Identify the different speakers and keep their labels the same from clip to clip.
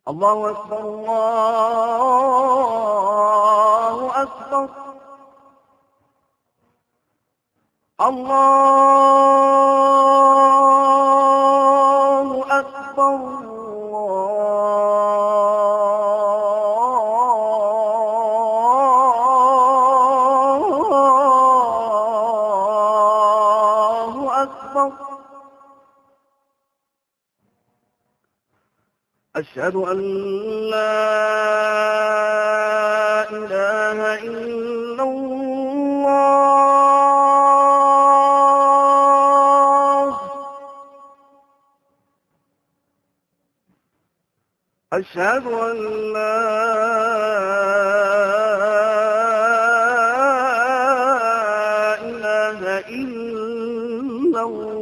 Speaker 1: الله أكبر الله أكبر الله أكبر الله أكبر أشهد أن لا إله إلا الله أشهد أن لا إله إلا الله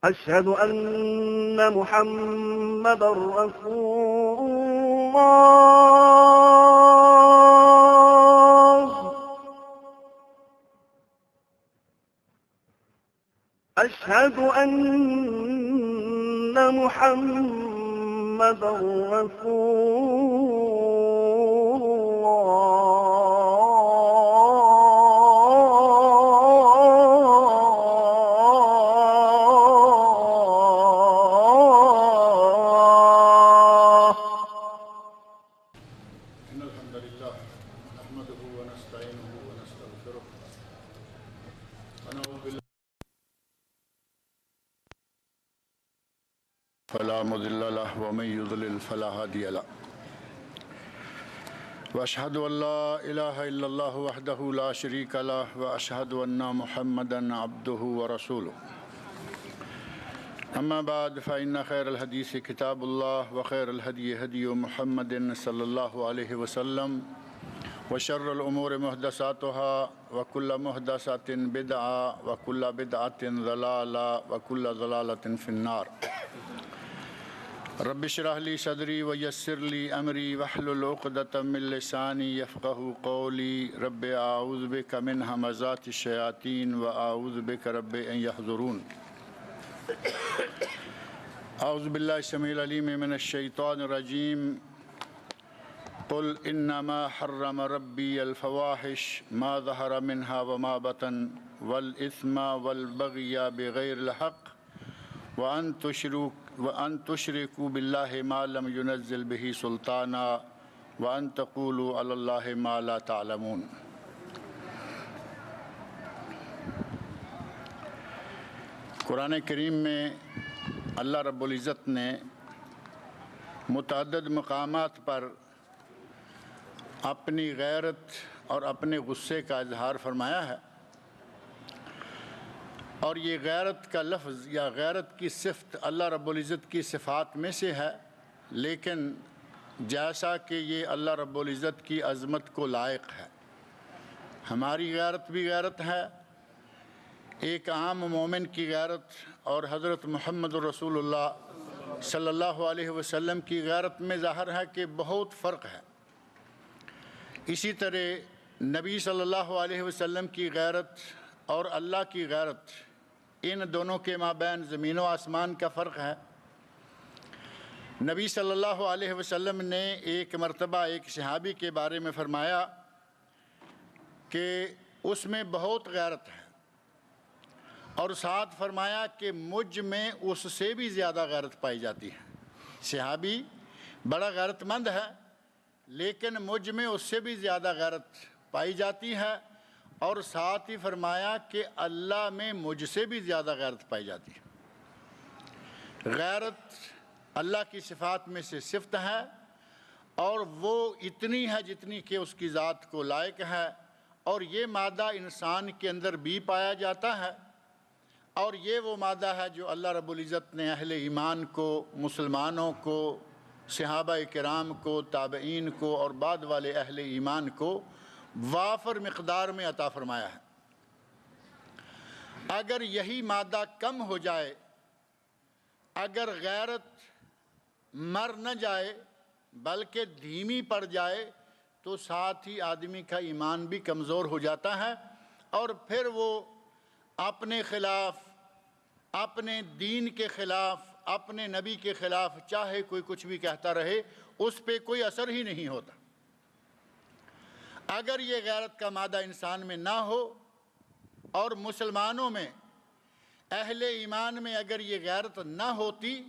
Speaker 1: أشهد أن محمدا رسول الله أشهد أن محمدا رسول الله
Speaker 2: إن الحمد لله نحمده ونستعينه ونستغفره ونعوذ بالله فلا مضل له ومن يضلل فلا هادي له وأشهد أن لا إله إلا الله وحده لا شريك له وأشهد أن محمدا عبده ورسوله أما بعد فإن خير الحديث كتاب الله وخير الهدي هدي محمد صلى الله عليه وسلم وشر الأمور محدثاتها وكل محدثة بدعة وكل بدعة ضلالة وكل ضلالة في النار رب اشرح لي صدري ويسر لي أمري واحلل عقدة من لساني يفقهوا قولي رب أعوذ بك من همزات الشياطين وأعوذ بك رب أن يحضرون أعوذ بالله السميع العليم من الشيطان الرجيم قل إنما حرم ربي الفواحش ما ظهر منها وما بطن والإثم والبغي بغير الحق وأن تشركوا بالله ما لم ينزل به سلطانا وأن تقولوا على الله ما لا تعلمون قرآن کریم میں اللہ رب العزت نے متعدد مقامات پر اپنی غیرت اور اپنے غصے کا اظہار فرمایا ہے اور یہ غیرت کا لفظ یا غیرت کی صفت اللہ رب العزت کی صفات میں سے ہے، لیکن جیسا کہ یہ اللہ رب العزت کی عظمت کو لائق ہے۔ ہماری غیرت بھی غیرت ہے، ایک عام مومن کی غیرت اور حضرت محمد رسول اللہ صلی اللہ علیہ وسلم کی غیرت میں ظاہر ہے کہ بہت فرق ہے۔ اسی طرح نبی صلی اللہ علیہ وسلم کی غیرت اور اللہ کی غیرت، ان دونوں کے مابین زمین و آسمان کا فرق ہے۔ نبی صلی اللہ علیہ وسلم نے ایک مرتبہ ایک صحابی کے بارے میں فرمایا کہ اس میں بہت غیرت ہے، اور ساتھ فرمایا کہ مجھ میں اس سے بھی زیادہ غیرت پائی جاتی ہے۔ صحابی بڑا غیرت مند ہے، لیکن مجھ میں اس سے بھی زیادہ غیرت پائی جاتی ہے، اور ساتھ ہی فرمایا کہ اللہ میں مجھ سے بھی زیادہ غیرت پائی جاتی ہے۔ غیرت اللہ کی صفات میں سے صفت ہے، اور وہ اتنی ہے جتنی کہ اس کی ذات کو لائق ہے، اور یہ مادہ انسان کے اندر بھی پایا جاتا ہے، اور یہ وہ مادہ ہے جو اللہ رب العزت نے اہل ایمان کو، مسلمانوں کو، صحابہ کرام کو، تابعین کو اور بعد والے اہل ایمان کو وافر مقدار میں عطا فرمایا ہے۔ اگر یہی مادہ کم ہو جائے، اگر غیرت مر نہ جائے بلکہ دھیمی پڑ جائے، تو ساتھ ہی آدمی کا ایمان بھی کمزور ہو جاتا ہے، اور پھر وہ اپنے خلاف، اپنے دین کے خلاف، اپنے نبی کے خلاف چاہے کوئی کچھ بھی کہتا رہے، اس پہ کوئی اثر ہی نہیں ہوتا۔ اگر یہ غیرت کا مادہ انسان میں نہ ہو، اور مسلمانوں میں، اہل ایمان میں اگر یہ غیرت نہ ہوتی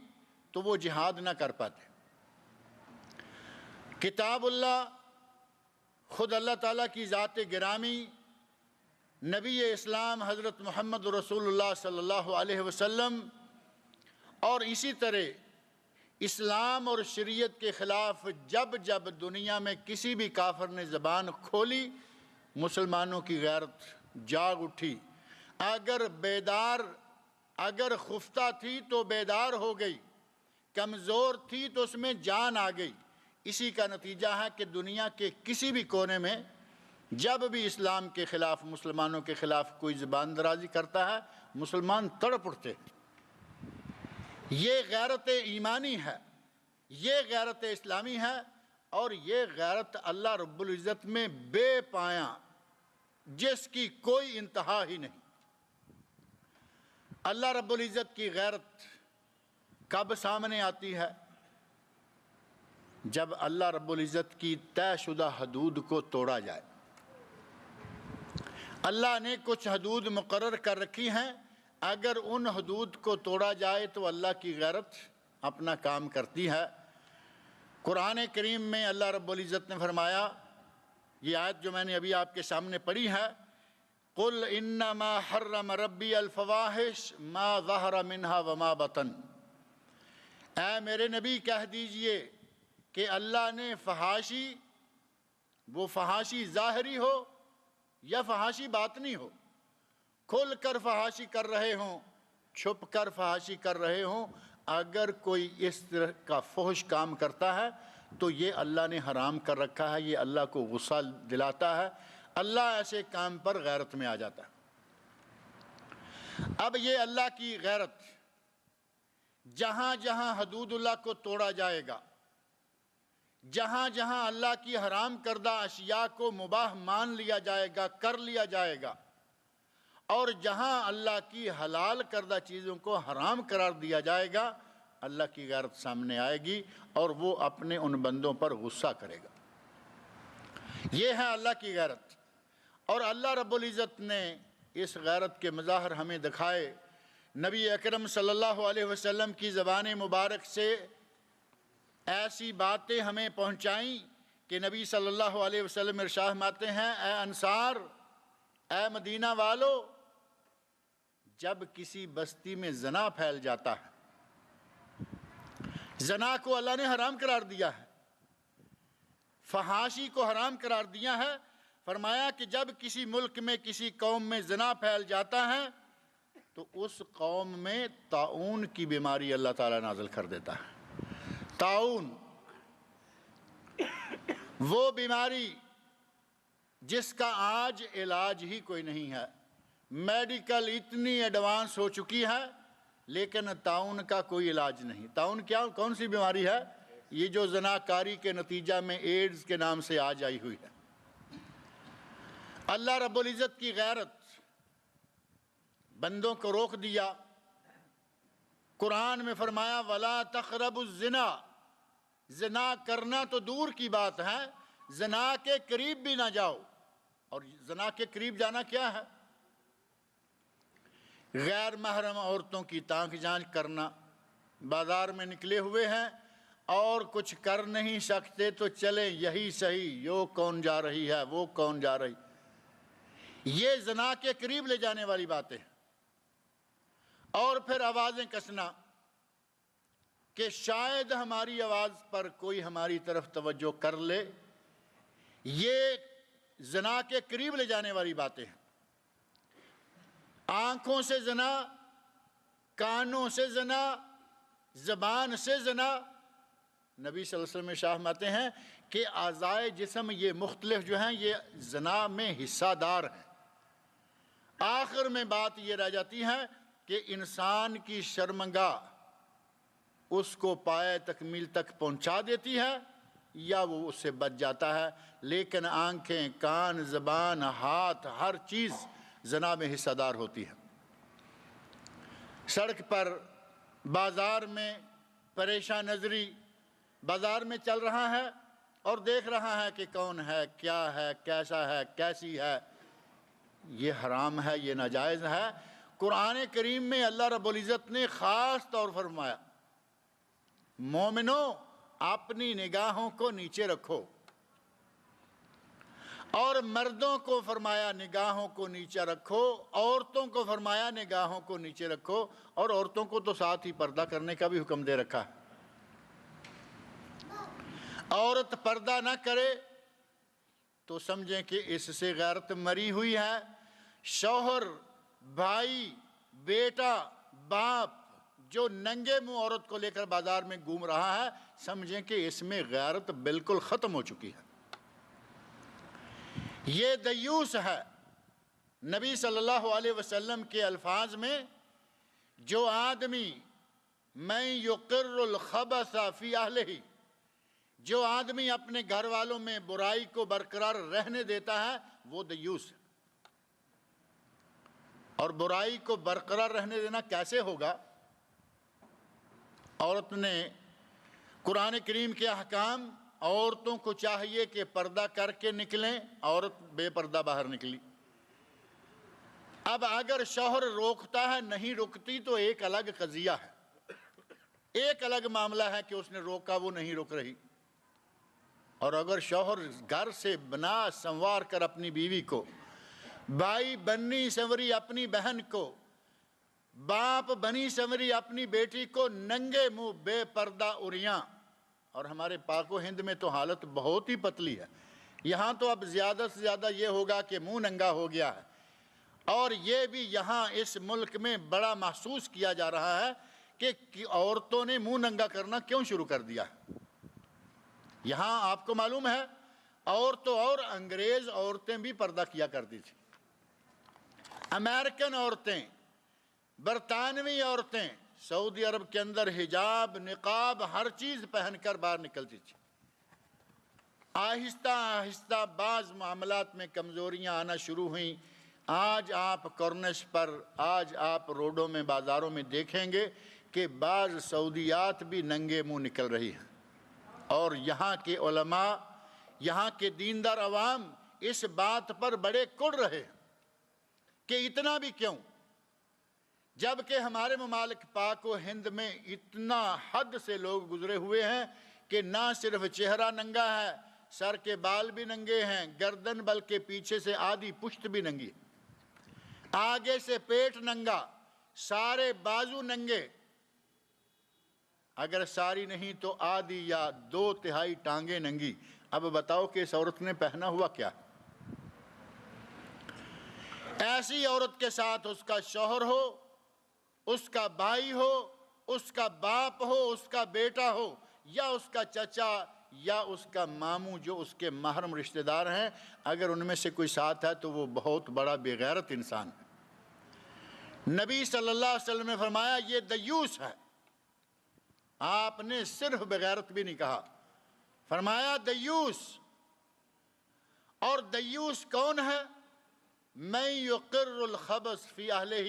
Speaker 2: تو وہ جہاد نہ کر پاتے۔ کتاب اللہ، خود اللہ تعالیٰ کی ذات گرامی، نبی اسلام حضرت محمد رسول اللہ صلی اللہ علیہ وسلم، اور اسی طرح اسلام اور شریعت کے خلاف جب جب دنیا میں کسی بھی کافر نے زبان کھولی، مسلمانوں کی غیرت جاگ اٹھی۔ اگر خفتہ تھی تو بیدار ہو گئی، کمزور تھی تو اس میں جان آ گئی۔ اسی کا نتیجہ ہے کہ دنیا کے کسی بھی کونے میں جب بھی اسلام کے خلاف، مسلمانوں کے خلاف کوئی زبان درازی کرتا ہے، مسلمان تڑپ اٹھتے۔ یہ غیرت ایمانی ہے، یہ غیرت اسلامی ہے، اور یہ غیرت اللہ رب العزت میں بے پایاں، جس کی کوئی انتہا ہی نہیں۔ اللہ رب العزت کی غیرت کب سامنے آتی ہے؟ جب اللہ رب العزت کی طے شدہ حدود کو توڑا جائے۔ اللہ نے کچھ حدود مقرر کر رکھی ہیں، اگر ان حدود کو توڑا جائے تو اللہ کی غیرت اپنا کام کرتی ہے۔ قرآن کریم میں اللہ رب العزت نے فرمایا، یہ آیت جو میں نے ابھی آپ کے سامنے پڑھی ہے، قُلْ إِنَّمَا حَرَّمَ رَبِّيَ الْفَوَاحِشَ مَا ظَهَرَ مِنْهَا وَمَا بَطَنَ۔ اے میرے نبی کہہ دیجئے کہ اللہ نے فحاشی، وہ فحاشی ظاہری ہو یا فحاشی باطنی ہو، کھل کر فحاشی کر رہے ہوں، چھپ کر فحاشی کر رہے ہوں، اگر کوئی اس طرح کا فحش کام کرتا ہے تو یہ اللہ نے حرام کر رکھا ہے، یہ اللہ کو غصہ دلاتا ہے، اللہ ایسے کام پر غیرت میں آ جاتا ہے۔ اب یہ اللہ کی غیرت جہاں جہاں حدود اللہ کو توڑا جائے گا، جہاں جہاں اللہ کی حرام کردہ اشیاء کو مباح مان لیا جائے گا، کر لیا جائے گا، اور جہاں اللہ کی حلال کردہ چیزوں کو حرام قرار دیا جائے گا، اللہ کی غیرت سامنے آئے گی اور وہ اپنے ان بندوں پر غصہ کرے گا۔ یہ ہے اللہ کی غیرت، اور اللہ رب العزت نے اس غیرت کے مظاہر ہمیں دکھائے، نبی اکرم صلی اللہ علیہ وسلم کی زبان مبارک سے ایسی باتیں ہمیں پہنچائیں کہ نبی صلی اللہ علیہ وسلم ارشاد فرماتے ہیں، اے انصار، اے مدینہ والو، جب کسی بستی میں زنا پھیل جاتا ہے، زنا کو اللہ نے حرام قرار دیا ہے، فحاشی کو حرام قرار دیا ہے، فرمایا کہ جب کسی ملک میں، کسی قوم میں زنا پھیل جاتا ہے تو اس قوم میں طاعون کی بیماری اللہ تعالیٰ نازل کر دیتا ہے۔ طاعون، وہ بیماری جس کا آج علاج ہی کوئی نہیں ہے، میڈیکل اتنی ایڈوانس ہو چکی ہے، لیکن طاعون کا کوئی علاج نہیں۔ طاعون کون سی بیماری ہے؟ یہ جو زناکاری کے نتیجہ میں ایڈز کے نام سے آج آئی ہوئی ہے۔ اللہ رب العزت کی غیرت بندوں کو روک دیا، قرآن میں فرمایا وَلَا تَقْرَبُوا الزِّنَا، زنا کرنا تو دور کی بات ہے، زنا کے قریب بھی نہ جاؤ۔ اور زنا کے قریب جانا کیا ہے؟ غیر محرم عورتوں کی تانک جانچ کرنا۔ بازار میں نکلے ہوئے ہیں اور کچھ کر نہیں سکتے تو چلیں یہی صحیح، یہ کون جا رہی ہے، وہ کون جا رہی، یہ زنا کے قریب لے جانے والی باتیں۔ اور پھر آوازیں کسنا کہ شاید ہماری آواز پر کوئی ہماری طرف توجہ کر لے، یہ زنا کے قریب لے جانے والی باتیں ہیں۔ آنکھوں سے زنا، کانوں سے زنا، زبان سے زنا۔ نبی صلی اللہ علیہ وسلم ارشاد فرماتے ہیں کہ اعضائے جسم یہ مختلف جو ہیں یہ زنا میں حصہ دار ہیں۔ آخر میں بات یہ رہ جاتی ہے کہ انسان کی شرمگاہ اس کو پائے تکمیل تک پہنچا دیتی ہے یا وہ اس سے بچ جاتا ہے، لیکن آنکھیں، کان، زبان، ہاتھ، ہر چیز زنا میں حصہ دار ہوتی ہے۔ سڑک پر، بازار میں پریشان نظری بازار میں چل رہا ہے اور دیکھ رہا ہے کہ کون ہے، کیا ہے، کیسا ہے، کیسی ہے، یہ حرام ہے، یہ ناجائز ہے۔ قرآن کریم میں اللہ رب العزت نے خاص طور فرمایا، مومنو اپنی نگاہوں کو نیچے رکھو، اور مردوں کو فرمایا نگاہوں کو نیچے رکھو، عورتوں کو فرمایا نگاہوں کو نیچے رکھو، اور عورتوں کو تو ساتھ ہی پردہ کرنے کا بھی حکم دے رکھا ہے۔ عورت پردہ نہ کرے تو سمجھیں کہ اس سے غیرت مری ہوئی ہے۔ شوہر، بھائی، بیٹا، باپ جو ننگے منہ عورت کو لے کر بازار میں گھوم رہا ہے، سمجھیں کہ اس میں غیرت بالکل ختم ہو چکی ہے۔ یہ دیوس ہے۔ نبی صلی اللہ علیہ وسلم کے الفاظ میں، جو آدمی من یقر الخبث فی اہلہ، جو آدمی اپنے گھر والوں میں برائی کو برقرار رہنے دیتا ہے وہ دیوس ہے۔ اور برائی کو برقرار رہنے دینا کیسے ہوگا؟ عورت نے قرآن کریم کے احکام، عورتوں کو چاہیے کہ پردہ کر کے نکلیں، عورت بے پردہ باہر نکلی۔ اب اگر شوہر روکتا ہے، نہیں رکتی، تو ایک الگ قضیہ ہے، ایک الگ معاملہ ہے کہ اس نے روکا، وہ نہیں رک رہی۔ اور اگر شوہر گھر سے بنا سنوار کر اپنی بیوی کو، بھائی بنی سنوری اپنی بہن کو، باپ بنی سنوری اپنی بیٹی کو ننگے منہ بے پردہ عریاں، اور ہمارے پاک و ہند میں تو حالت بہت ہی پتلی ہے، یہاں تو اب زیادہ سے زیادہ یہ ہوگا کہ منہ ننگا ہو گیا ہے، اور یہ بھی یہاں اس ملک میں بڑا محسوس کیا جا رہا ہے کہ عورتوں نے منہ ننگا کرنا کیوں شروع کر دیا ہے۔ یہاں آپ کو معلوم ہے، اور تو اور انگریز عورتیں بھی پردہ کیا کرتی تھی، امریکن عورتیں، برطانوی عورتیں سعودی عرب کے اندر حجاب، نقاب، ہر چیز پہن کر باہر نکلتی تھی۔ آہستہ آہستہ بعض معاملات میں کمزوریاں آنا شروع ہوئیں۔ آج آپ کورنش پر، آج آپ روڈوں میں، بازاروں میں دیکھیں گے کہ بعض سعودیات بھی ننگے منہ نکل رہی ہیں، اور یہاں کے علماء، یہاں کے دیندار عوام اس بات پر بڑے کڑ رہے ہیں کہ اتنا بھی کیوں، جبکہ ہمارے ممالک پاک و ہند میں اتنا حد سے لوگ گزرے ہوئے ہیں کہ نہ صرف چہرہ ننگا ہے، سر کے بال بھی ننگے ہیں، گردن بلکہ پیچھے سے آدھی پشت بھی ننگی، آگے سے پیٹ ننگا، سارے بازو ننگے، اگر ساری نہیں تو آدھی یا 2/3 ٹانگیں ننگی۔ اب بتاؤ کہ اس عورت نے پہنا ہوا کیا؟ ایسی عورت کے ساتھ اس کا شوہر ہو، اس کا بھائی ہو، اس کا باپ ہو، اس کا بیٹا ہو، یا اس کا چچا یا اس کا ماموں جو اس کے محرم رشتہ دار ہیں، اگر ان میں سے کوئی ساتھ ہے تو وہ بہت بڑا بے غیرت انسان ہے۔ نبی صلی اللہ علیہ وسلم نے فرمایا یہ دیوس ہے۔ آپ نے صرف بغیرت بھی نہیں کہا، فرمایا دیوس۔ اور دیوس کون ہے؟ من یقر الخبث فی اہلہ،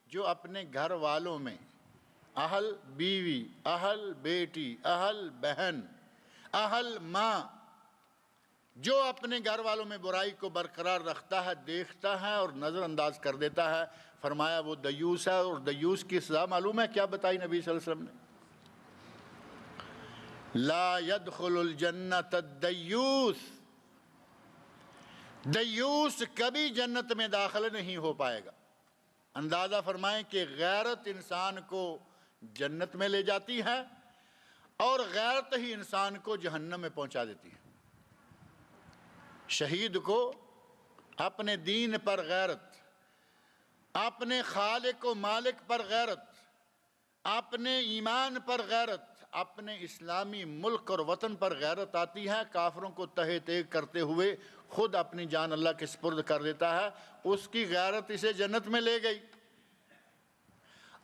Speaker 2: جو اپنے گھر والوں میں، اہل بیوی، اہل بیٹی، اہل بہن، اہل ماں، جو اپنے گھر والوں میں برائی کو برقرار رکھتا ہے، دیکھتا ہے اور نظر انداز کر دیتا ہے، فرمایا وہ دیوس ہے۔ اور دیوس کی سزا معلوم ہے کیا بتائی نبی صلی اللہ علیہ وسلم نے؟ لا يدخل الجنت الدیوس، دیوس کبھی جنت میں داخل نہیں ہو پائے گا۔ اندازہ فرمائیں کہ غیرت انسان کو جنت میں لے جاتی ہے، اور غیرت ہی انسان کو جہنم میں پہنچا دیتی ہے۔ شہید کو اپنے دین پر غیرت، اپنے خالق و مالک پر غیرت، اپنے ایمان پر غیرت، اپنے اسلامی ملک اور وطن پر غیرت آتی ہے، کافروں کو تہہ تیگ کرتے ہوئے خود اپنی جان اللہ کے سپرد کر دیتا ہے، اس کی غیرت اسے جنت میں لے گئی۔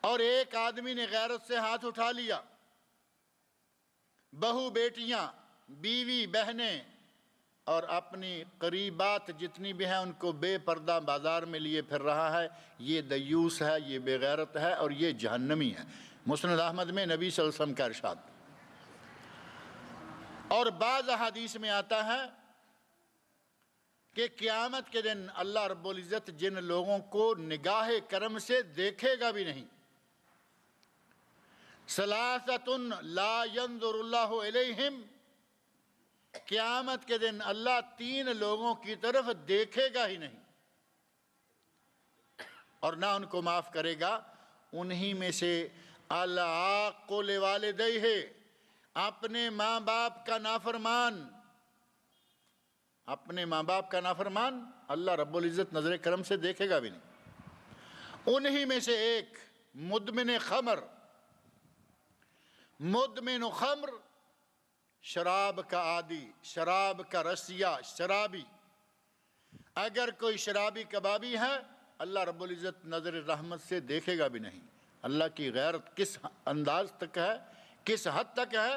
Speaker 2: اور ایک آدمی نے غیرت سے ہاتھ اٹھا لیا، بہو بیٹیاں، بیوی بہنیں، اور اپنی قریبات جتنی بھی ہیں ان کو بے پردہ بازار میں لیے پھر رہا ہے، یہ دیوس ہے، یہ بے غیرت ہے اور یہ جہنمی ہے۔ مسند احمد میں نبی صلی اللہ علیہ وسلم کا ارشاد۔ اور بعض احادیث میں آتا ہے کہ قیامت کے دن اللہ رب العزت جن لوگوں کو نگاہ کرم سے دیکھے گا بھی نہیں، ثلاثۃ لا ينظر اللہ الیہم، قیامت کے دن اللہ 3 لوگوں کی طرف دیکھے گا ہی نہیں اور نہ ان کو معاف کرے گا۔ انہی میں سے العاق لوالدیہ، اپنے ماں باپ کا نافرمان، اپنے ماں باپ کا نافرمان اللہ رب العزت نظر کرم سے دیکھے گا بھی نہیں۔ انہی میں سے ایک مدمن خمر، مدمن خمر شراب کا عادی، شراب کا رسیہ، شرابی۔ اگر کوئی شرابی کبابی ہے اللہ رب العزت نظر رحمت سے دیکھے گا بھی نہیں۔ اللہ کی غیرت کس انداز تک ہے، کس حد تک ہے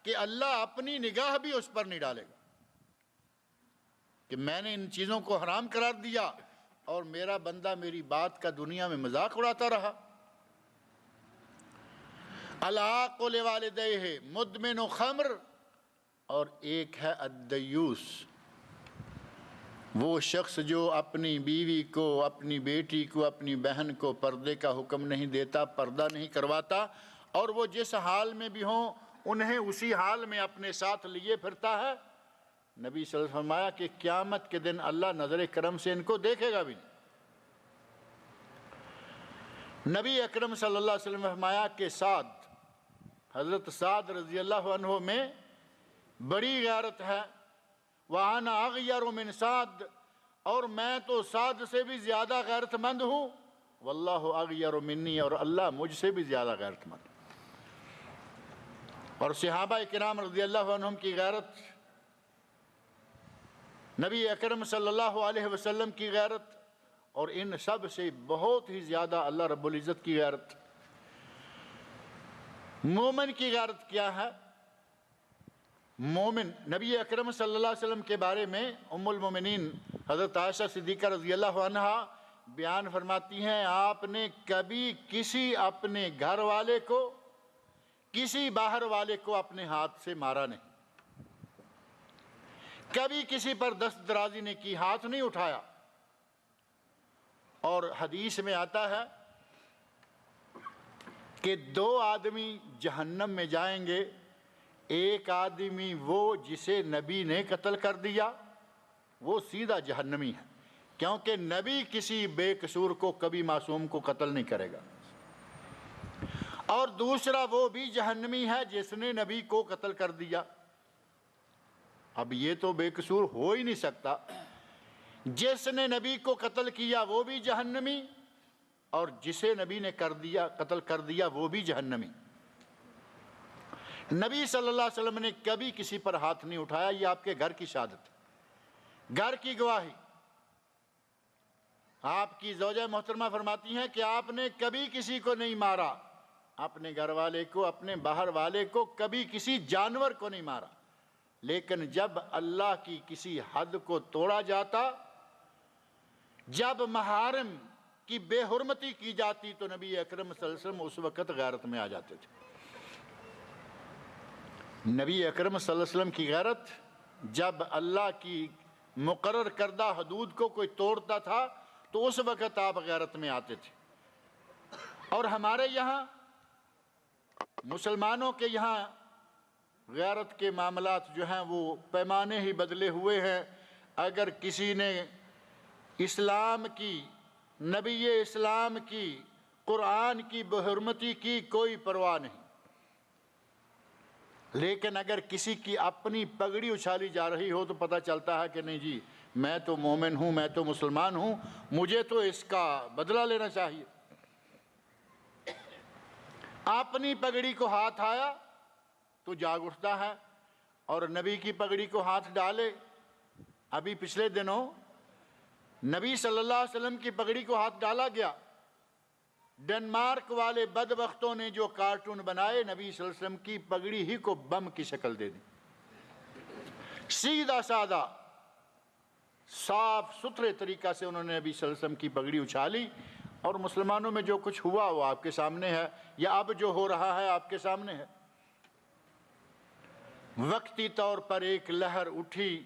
Speaker 2: کہ اللہ اپنی نگاہ بھی اس پر نہیں ڈالے گا کہ میں نے ان چیزوں کو حرام قرار دیا اور میرا بندہ میری بات کا دنیا میں مذاق اڑاتا رہا۔ العاق لوالدیہ، مدمن خمر، اور ایک ہے الدیوس، وہ شخص جو اپنی بیوی کو، اپنی بیٹی کو، اپنی بہن کو پردے کا حکم نہیں دیتا، پردہ نہیں کرواتا، اور وہ جس حال میں بھی ہوں انہیں اسی حال میں اپنے ساتھ لیے پھرتا ہے۔ نبی صلی اللہ علیہ وسلم فرمایا کہ قیامت کے دن اللہ نظر کرم سے ان کو دیکھے گا بھی نہیں۔ نبی اکرم صلی اللہ علیہ وسلم فرمایا کہ سعد، حضرت سعد رضی اللہ عنہ میں بڑی غیرت ہے، وَأَنَا أَغْيَرُ مِنْ سعد، اور میں تو سعد سے بھی زیادہ غیرت مند ہوں، وَاللَّهُ أَغْيَرُ مِنِّي، اور اللہ مجھ سے بھی زیادہ غیرت مند۔ اور صحابہ کرام رضی اللہ عنہم کی غیرت، نبی اکرم صلی اللہ علیہ وسلم کی غیرت، اور ان سب سے بہت ہی زیادہ اللہ رب العزت کی غیرت۔ مومن کی غیرت کیا ہے؟ مومن، نبی اکرم صلی اللہ علیہ وسلم کے بارے میں ام المومنین حضرت عائشہ صدیقہ رضی اللہ عنہا بیان فرماتی ہیں، آپ نے کبھی کسی اپنے گھر والے کو، کسی باہر والے کو اپنے ہاتھ سے مارا نہیں، کبھی کسی پر دست درازی نہیں کی، ہاتھ نہیں اٹھایا۔ اور حدیث میں آتا ہے کہ 2 آدمی جہنم میں جائیں گے، ایک آدمی وہ جسے نبی نے قتل کر دیا، وہ سیدھا جہنمی ہے، کیونکہ نبی کسی بے قصور کو کبھی معصوم کو قتل نہیں کرے گا۔ اور دوسرا وہ بھی جہنمی ہے جس نے نبی کو قتل کر دیا۔ اب یہ تو بے قصور ہو ہی نہیں سکتا، جس نے نبی کو قتل کیا وہ بھی جہنمی، اور جسے نبی نے قتل کر دیا وہ بھی جہنمی۔ نبی صلی اللہ علیہ وسلم نے کبھی کسی پر ہاتھ نہیں اٹھایا، یہ آپ کے گھر کی شہادت، گھر کی گواہی۔ آپ کی زوجہ محترمہ فرماتی ہیں کہ آپ نے کبھی کسی کو نہیں مارا، اپنے گھر والے کو، اپنے باہر والے کو، کبھی کسی جانور کو نہیں مارا، لیکن جب اللہ کی کسی حد کو توڑا جاتا، جب محارم کی بے حرمتی کی جاتی تو نبی اکرم صلی اللہ علیہ وسلم اس وقت غیرت میں آ جاتے تھے۔ نبی اکرم صلی اللہ علیہ وسلم کی غیرت، جب اللہ کی مقرر کردہ حدود کو کوئی توڑتا تھا تو اس وقت آپ غیرت میں آتے تھے۔ اور ہمارے یہاں مسلمانوں کے یہاں غیرت کے معاملات جو ہیں وہ پیمانے ہی بدلے ہوئے ہیں۔ اگر کسی نے اسلام کی، نبی اسلام کی، قرآن کی بے حرمتی کی کوئی پرواہ نہیں، لیکن اگر کسی کی اپنی پگڑی اچھالی جا رہی ہو تو پتہ چلتا ہے کہ نہیں جی میں تو مومن ہوں، میں تو مسلمان ہوں، مجھے تو اس کا بدلہ لینا چاہیے۔ اپنی پگڑی کو ہاتھ آیا تو جاگ اٹھتا ہے، اور نبی کی پگڑی کو ہاتھ ڈالے۔ ابھی پچھلے دنوں نبی صلی اللہ علیہ وسلم کی پگڑی کو ہاتھ ڈالا گیا، ڈنمارک والے بدبختوں نے جو کارٹون بنائے نبی صلی اللہ علیہ وسلم کی پگڑی ہی کو بم کی شکل دے دی، سیدھا سادہ صاف ستھرے طریقہ سے انہوں نے نبی صلی اللہ علیہ وسلم کی پگڑی اچھالی، اور مسلمانوں میں جو کچھ ہوا وہ آپ کے سامنے ہے، یا اب جو ہو رہا ہے آپ کے سامنے ہے۔ وقتی طور پر ایک لہر اٹھی،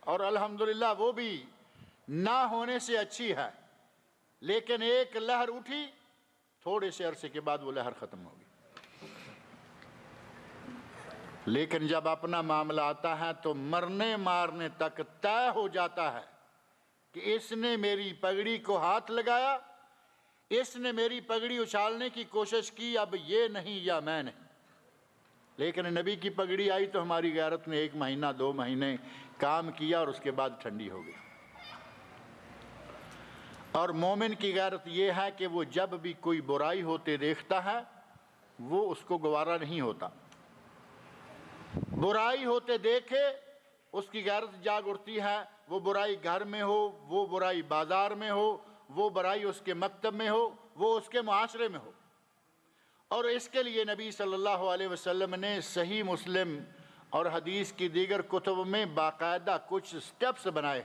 Speaker 2: اور الحمدللہ وہ بھی نہ ہونے سے اچھی ہے، لیکن ایک لہر اٹھی، تھوڑے سے عرصے کے بعد وہ لہر ختم ہوگی۔ لیکن جب اپنا معاملہ آتا ہے تو مرنے مارنے تک طے ہو جاتا ہے کہ اس نے میری پگڑی کو ہاتھ لگایا، اس نے میری پگڑی اچھالنے کی کوشش کی، اب یہ نہیں یا میں نہیں۔ لیکن نبی کی پگڑی آئی تو ہماری غیرت نے 1 مہینہ 2 مہینے کام کیا، اور اس کے بعد ٹھنڈی ہو گئی۔ اور مومن کی غیرت یہ ہے کہ وہ جب بھی کوئی برائی ہوتے دیکھتا ہے وہ اس کو گوارا نہیں ہوتا۔ برائی ہوتے دیکھے اس کی غیرت جاگ اٹھتی ہے، وہ برائی گھر میں ہو، وہ برائی بازار میں ہو، وہ برائی اس کے مکتب میں ہو، وہ اس کے معاشرے میں ہو۔ اور اس کے لیے نبی صلی اللہ علیہ وسلم نے صحیح مسلم اور حدیث کی دیگر کتب میں باقاعدہ کچھ سٹیپس بنائے۔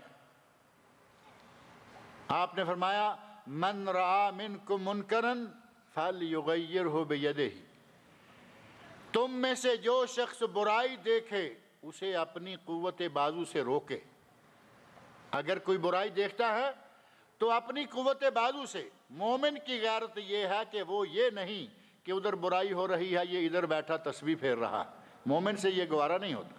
Speaker 2: آپ نے فرمایا من رعا منکم منکرن فلیغیرہ بیدہ، تم میں سے جو شخص برائی دیکھے اسے اپنی قوت بازو سے روکے۔ اگر کوئی برائی دیکھتا ہے تو اپنی قوت بازو سے۔ مومن کی غیرت یہ ہے کہ وہ یہ نہیں کہ ادھر برائی ہو رہی ہے، یہ ادھر بیٹھا تسبیح پھیر رہا ہے، مومن سے یہ گوارا نہیں ہوتا۔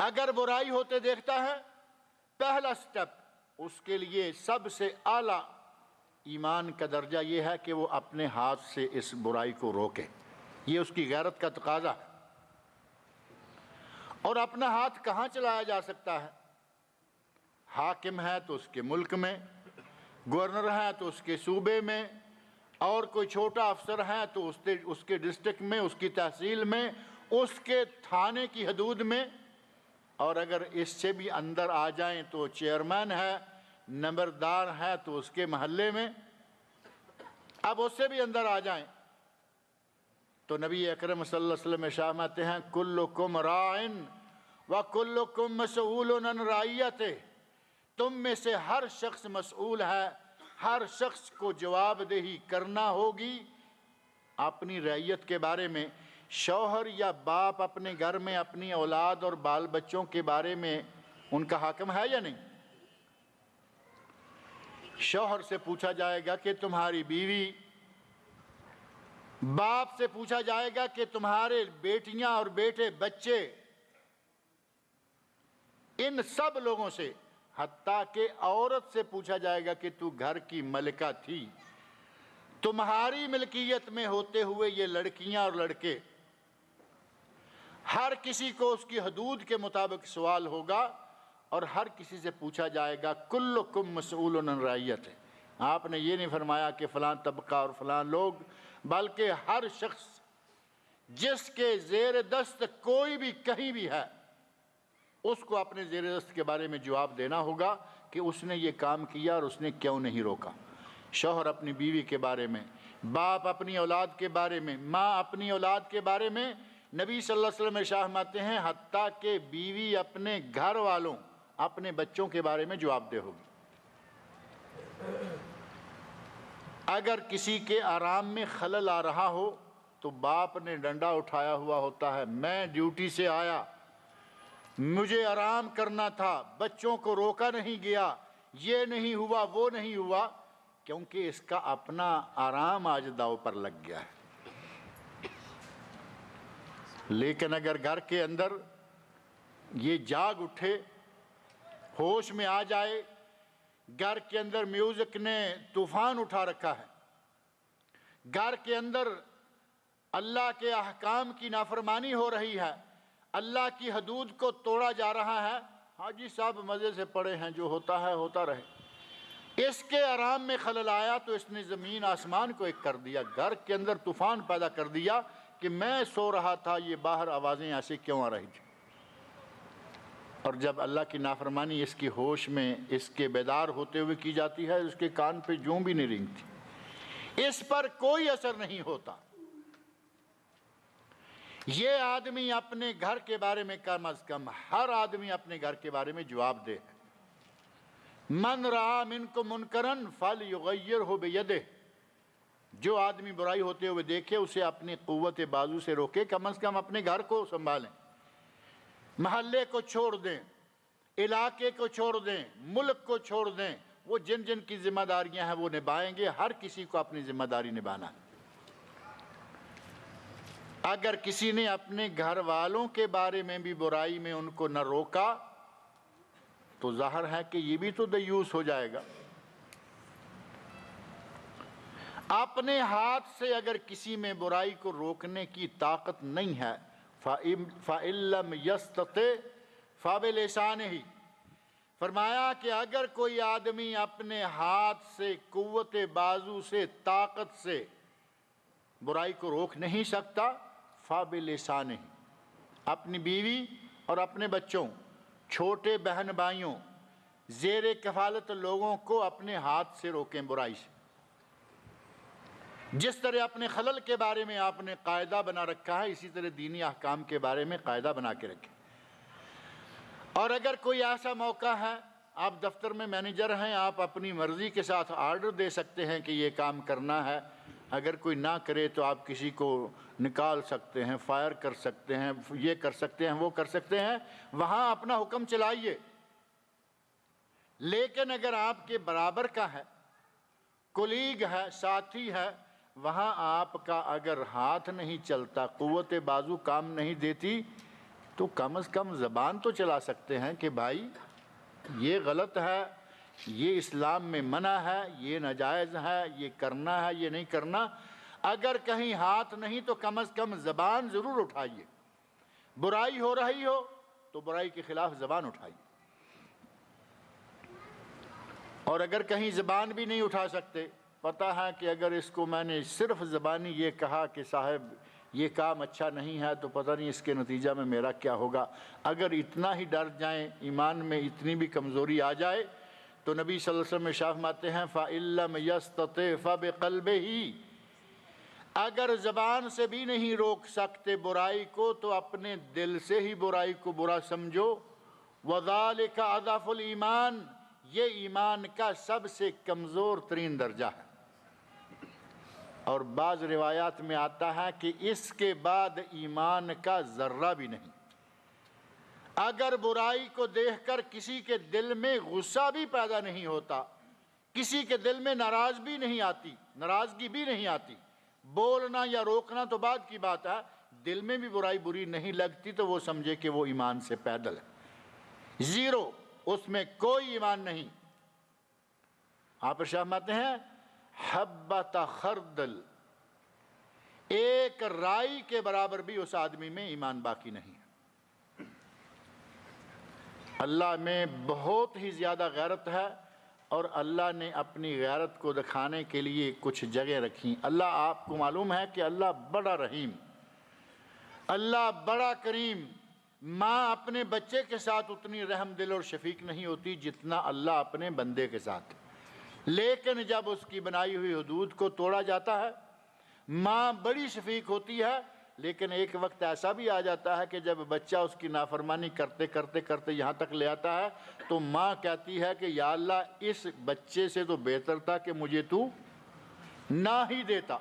Speaker 2: اگر برائی ہوتے دیکھتا ہے، پہلا سٹیپ اس کے لیے سب سے اعلیٰ ایمان کا درجہ یہ ہے کہ وہ اپنے ہاتھ سے اس برائی کو روکے۔ یہ اس کی غیرت کا تقاضا ہے۔ اور اپنا ہاتھ کہاں چلایا جا سکتا ہے؟ حاکم ہے تو اس کے ملک میں، گورنر ہے تو اس کے صوبے میں، اور کوئی چھوٹا افسر ہے تو اس کے ڈسٹرکٹ میں، اس کی تحصیل میں، اس کے تھانے کی حدود میں، اور اگر اس سے بھی اندر آ جائیں تو چیئرمین ہے، نمبردار ہے تو اس کے محلے میں۔ اب اس سے بھی اندر آ جائیں تو نبی اکرم صلی اللہ علیہ وسلم فرماتے ہیں کلکم راعن وکلکم مسئول عن رعیتہ، تم میں سے ہر شخص مسئول ہے، ہر شخص کو جواب دہی کرنا ہوگی اپنی رعیت کے بارے میں۔ شوہر یا باپ اپنے گھر میں اپنی اولاد اور بال بچوں کے بارے میں ان کا حاکم ہے یا نہیں؟ شوہر سے پوچھا جائے گا کہ تمہاری بیوی، باپ سے پوچھا جائے گا کہ تمہارے بیٹیاں اور بیٹے بچے، ان سب لوگوں سے، حتیٰ کہ عورت سے پوچھا جائے گا کہ تو گھر کی ملکہ تھی، تمہاری ملکیت میں ہوتے ہوئے یہ لڑکیاں اور لڑکے، ہر کسی کو اس کی حدود کے مطابق سوال ہوگا، اور ہر کسی سے پوچھا جائے گا کلکم مسئول عن رعیتہ۔ آپ نے یہ نہیں فرمایا کہ فلاں طبقہ اور فلاں لوگ، بلکہ ہر شخص جس کے زیر دست کوئی بھی کہیں بھی ہے، اس کو اپنے زیر دست کے بارے میں جواب دینا ہوگا کہ اس نے یہ کام کیا اور اس نے کیوں نہیں روکا۔ شوہر اپنی بیوی کے بارے میں، باپ اپنی اولاد کے بارے میں، ماں اپنی اولاد کے بارے میں۔ نبی صلی اللہ علیہ وسلم ارشاد فرماتے ہیں حتیٰ کہ بیوی اپنے گھر والوں، اپنے بچوں کے بارے میں جواب دہ ہوگی۔ اگر کسی کے آرام میں خلل آ رہا ہو تو باپ نے ڈنڈا اٹھایا ہوا ہوتا ہے، میں ڈیوٹی سے آیا، مجھے آرام کرنا تھا، بچوں کو روکا نہیں گیا، یہ نہیں ہوا وہ نہیں ہوا، کیونکہ اس کا اپنا آرام آج داؤ پر لگ گیا ہے۔ لیکن اگر گھر کے اندر یہ جاگ اٹھے، ہوش میں آ جائے، گھر کے اندر میوزک نے طوفان اٹھا رکھا ہے، گھر کے اندر اللہ کے احکام کی نافرمانی ہو رہی ہے، اللہ کی حدود کو توڑا جا رہا ہے، حاجی صاحب مزے سے پڑے ہیں، جو ہوتا ہے ہوتا رہے، اس کے آرام میں خلل آیا تو اس نے زمین آسمان کو ایک کر دیا، گھر کے اندر طوفان پیدا کر دیا کہ میں سو رہا تھا، یہ باہر آوازیں ایسے کیوں آ رہی تھی۔ اور جب اللہ کی نافرمانی اس کی ہوش میں، اس کے بیدار ہوتے ہوئے کی جاتی ہے، اس کے کان پہ جوں بھی نہیں رینگتی، اس پر کوئی اثر نہیں ہوتا۔ یہ آدمی اپنے گھر کے بارے میں کم از کم ہر آدمی اپنے گھر کے بارے میں جواب دے. من رعا منکم منکرا فلیغیرہ بیدہ، جو آدمی برائی ہوتے ہوئے دیکھے اسے اپنی قوت بازو سے روکے. کم از کم اپنے گھر کو سنبھالیں، محلے کو چھوڑ دیں، علاقے کو چھوڑ دیں، ملک کو چھوڑ دیں. وہ جن جن کی ذمہ داریاں ہیں وہ نبھائیں گے. ہر کسی کو اپنی ذمہ داری نبھانا ہے. اگر کسی نے اپنے گھر والوں کے بارے میں بھی برائی میں ان کو نہ روکا تو ظاہر ہے کہ یہ بھی تو دیوس ہو جائے گا. اپنے ہاتھ سے اگر کسی میں برائی کو روکنے کی طاقت نہیں ہے، فَإِن لَّمْ يَسْتَطِعْ فَبِلِسَانِهِ، فرمایا کہ اگر کوئی آدمی اپنے ہاتھ سے، قوت بازو سے، طاقت سے برائی کو روک نہیں سکتا، فَبِلِسَانِهِ، اپنی بیوی اور اپنے بچوں، چھوٹے بہن بھائیوں، زیر کفالت لوگوں کو اپنے ہاتھ سے روکیں برائی سے. جس طرح اپنے خلل کے بارے میں آپ نے قاعدہ بنا رکھا ہے، اسی طرح دینی احکام کے بارے میں قاعدہ بنا کے رکھیں. اور اگر کوئی ایسا موقع ہے، آپ دفتر میں مینیجر ہیں، آپ اپنی مرضی کے ساتھ آرڈر دے سکتے ہیں کہ یہ کام کرنا ہے. اگر کوئی نہ کرے تو آپ کسی کو نکال سکتے ہیں، فائر کر سکتے ہیں، یہ کر سکتے ہیں، وہ کر سکتے ہیں. وہاں اپنا حکم چلائیے. لیکن اگر آپ کے برابر کا ہے، کولیگ ہے، ساتھی ہے، وہاں آپ کا اگر ہاتھ نہیں چلتا، قوت بازو کام نہیں دیتی، تو کم از کم زبان تو چلا سکتے ہیں کہ بھائی یہ غلط ہے، یہ اسلام میں منع ہے، یہ ناجائز ہے، یہ کرنا ہے، یہ نہیں کرنا. اگر کہیں ہاتھ نہیں تو کم از کم زبان ضرور اٹھائیے. برائی ہو رہی ہو تو برائی کے خلاف زبان اٹھائیے. اور اگر کہیں زبان بھی نہیں اٹھا سکتے، پتہ ہے کہ اگر اس کو میں نے صرف زبانی یہ کہا کہ صاحب یہ کام اچھا نہیں ہے تو پتہ نہیں اس کے نتیجہ میں میرا کیا ہوگا. اگر اتنا ہی ڈر جائیں، ایمان میں اتنی بھی کمزوری آ جائے، تو نبی صلی اللہ علیہ وسلم ارشاد فرماتے ہیں فَإِن لَّمْ يَسْتَطِعْ فَبِقَلْبِهِ، اگر زبان سے بھی نہیں روک سکتے برائی کو تو اپنے دل سے ہی برائی کو برا سمجھو. وَذَلِكَ أَضْعَفُ الْإِيمَانِ، یہ ایمان کا سب سے کمزور ترین درجہ ہے. اور بعض روایات میں آتا ہے کہ اس کے بعد ایمان کا ذرہ بھی نہیں. اگر برائی کو دیکھ کر کسی کے دل میں غصہ بھی پیدا نہیں ہوتا، کسی کے دل میں ناراضگی بھی نہیں آتی، بولنا یا روکنا تو بعد کی بات ہے، دل میں بھی برائی بری نہیں لگتی، تو وہ سمجھے کہ وہ ایمان سے پیدل ہے، زیرو، اس میں کوئی ایمان نہیں. آپ ارشاد فرماتے ہیں حبۃ خردل، ایک رائی کے برابر بھی اس آدمی میں ایمان باقی نہیں. اللہ میں بہت ہی زیادہ غیرت ہے، اور اللہ نے اپنی غیرت کو دکھانے کے لیے کچھ جگہ رکھی. اللہ، آپ کو معلوم ہے کہ اللہ بڑا رحیم، اللہ بڑا کریم. ماں اپنے بچے کے ساتھ اتنی رحم دل اور شفیق نہیں ہوتی جتنا اللہ اپنے بندے کے ساتھ. لیکن جب اس کی بنائی ہوئی حدود کو توڑا جاتا ہے، ماں بڑی شفیق ہوتی ہے. لیکن ایک وقت ایسا بھی آ جاتا ہے کہ جب بچہ اس کی نافرمانی کرتے کرتے کرتے یہاں تک لے آتا ہے تو ماں کہتی ہے کہ یا اللہ، اس بچے سے تو بہتر تھا کہ مجھے تو نہ ہی دیتا.